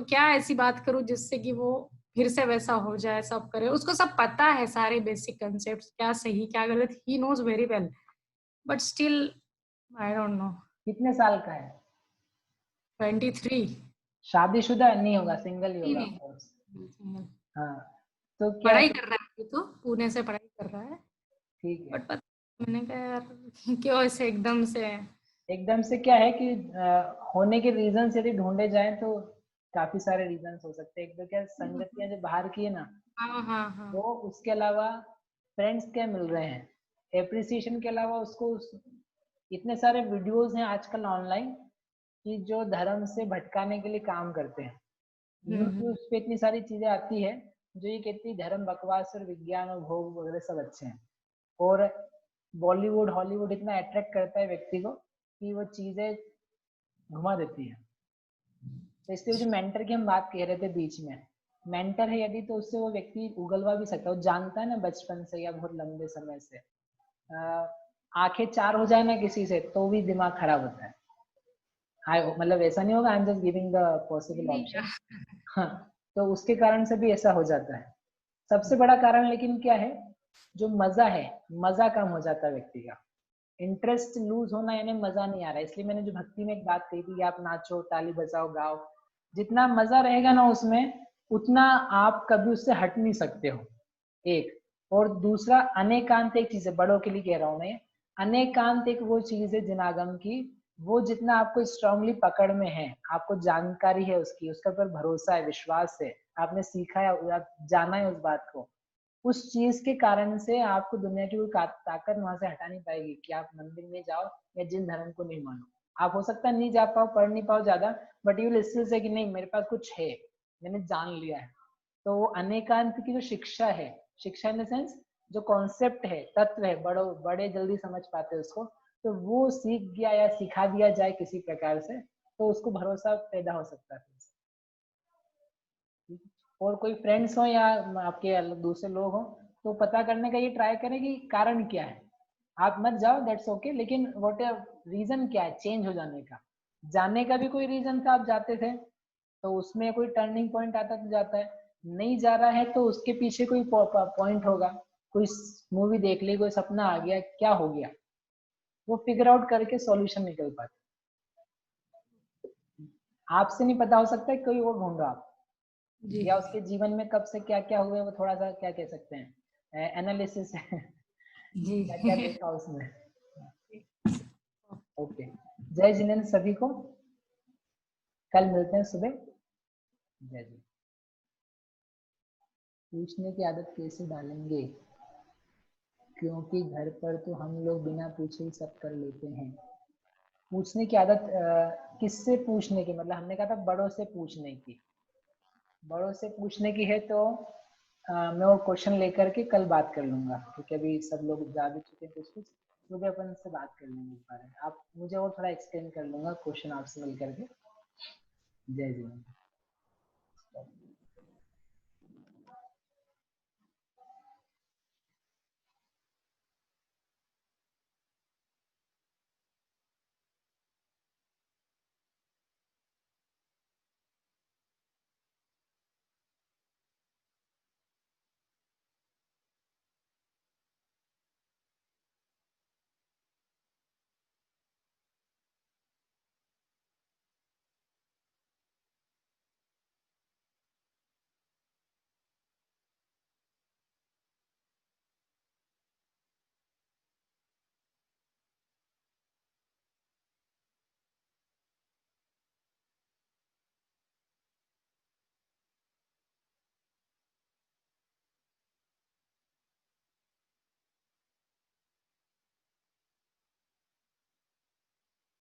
Speaker 6: क्या ऐसी बात करूं जिससे कि वो फिर से वैसा हो जाए, सब करे। उसको सब पता है, सारे बेसिक कंसेप्ट, क्या सही क्या गलत, he knows very well, but still I don't know।
Speaker 1: कितने साल का है?
Speaker 6: 23।
Speaker 1: शादीशुदा नहीं होगा, सिंगल ही होगा।
Speaker 6: नहीं।
Speaker 1: हाँ, तो क्या
Speaker 6: पढ़ाई कर रहा है, तो पुणे से पढ़ाई कर रहा है।
Speaker 1: ठीक है।
Speaker 6: बट पता, मैंने कहा यार क्यों ऐसे
Speaker 1: एकदम से क्या है कि होने के रीजन यदि ढूंढे जाएं तो काफी सारे रीजन हो सकते हैं। एक तो क्या संगतियां जो बाहर की है ना,
Speaker 6: हाँ।
Speaker 1: वो उसके अलावा फ्रेंड्स क्या मिल रहे हैं, एप्रिसिएशन के अलावा उसको इतने सारे वीडियोस हैं आजकल ऑनलाइन कि जो धर्म से भटकाने के लिए काम करते हैं। यूट्यूब पे इतनी सारी चीजें आती है जो ये कहती है धर्म बकवास और विज्ञान और भोग वगैरह सब अच्छे हैं, और बॉलीवुड हॉलीवुड इतना अट्रैक्ट करता है व्यक्ति को कि वो चीजें घुमा देती है। तो इसलिए जो मेंटर की हम बात कह रहे थे बीच में, मेंटर है यदि तो उससे वो व्यक्ति उगलवा भी सकता है। वो जानता है ना बचपन से या बहुत लंबे समय से, आंखें चार हो जाए ना किसी से तो भी दिमाग खराब होता है। मतलब ऐसा नहीं होगा, I am just giving the possible option. हाँ, तो उसके कारण से भी ऐसा हो जाता है। सबसे बड़ा कारण लेकिन क्या है, जो मजा है, मजा कम हो जाता है व्यक्ति का, इंटरेस्ट लूज होना, यानी मजा नहीं आ रहा है। इसलिए मैंने जो भक्ति में एक बात कही थी कि आप नाचो, ताली बजाओ, गाओ, जितना मजा रहेगा ना उसमें, उतना आप कभी उससे हट नहीं सकते हो। एक और दूसरा, अनेकांत एक चीज है, बड़ों के लिए कह रहा हूं मैं, अनेकांत एक वो चीज है जिनागम की, वो जितना आपको स्ट्रांगली पकड़ में है, आपको जानकारी है उसकी, उसका पर भरोसा है, विश्वास है, आपने सीखा है, जाना है उस बात को, उस चीज के कारण से आपको दुनिया की कोई ताकत वहां से हटा नहीं पाएगी कि आप मंदिर में जाओ या जिन धर्म को नहीं मानो। आप हो सकता है नहीं जा पाओ, पढ़ नहीं पाओ ज्यादा, but you will still say कि नहीं मेरे पास कुछ है, मैंने जान लिया है। तो वो अनेकांत की जो शिक्षा है, शिक्षा इन द सेंस जो कॉन्सेप्ट है, तत्व है, बड़े जल्दी समझ पाते हैं उसको, तो वो सीख गया या सिखा दिया जाए किसी प्रकार से तो उसको भरोसा पैदा हो सकता है। और कोई फ्रेंड्स हो या आपके दूसरे लोग हो तो पता करने का ये ट्राई करें कि कारण क्या है। आप मत जाओ, दैट्स ओके, लेकिन व्हाट रीजन क्या है चेंज हो जाने का। जाने का भी कोई रीजन था, आप जाते थे तो उसमें कोई टर्निंग पॉइंट आता तो जाता है, नहीं जा रहा है तो उसके पीछे कोई पॉइंट होगा, कोई मूवी देख ली, कोई सपना आ गया, क्या हो गया, वो फिगर आउट करके सॉल्यूशन निकल पाते। आपसे नहीं पता हो सकता है, कोई और ढूंढो आप, या उसके जीवन में कब से क्या क्या हुआ, वो थोड़ा सा क्या कह सकते हैं, एनालिसिस है क्या क्या देखा उसमें। ओके, जय जिनेंद्र सभी को, कल मिलते हैं सुबह। जय जी। पूछने की आदत कैसे डालेंगे, क्योंकि घर पर तो हम लोग बिना पूछे ही सब कर लेते हैं। पूछने की आदत किससे पूछने की, मतलब हमने कहा था बड़ों से पूछने की, बड़ों से पूछने की है तो मैं वो क्वेश्चन लेकर के कल बात कर लूंगा, क्योंकि अभी सब लोग जा भी चुके हैं कुछ, सुबह अपन से बात कर लेंगे इस बारे में। आप मुझे और थोड़ा एक्सप्लेन कर लूंगा क्वेश्चन आपसे मिल करके। जय जी।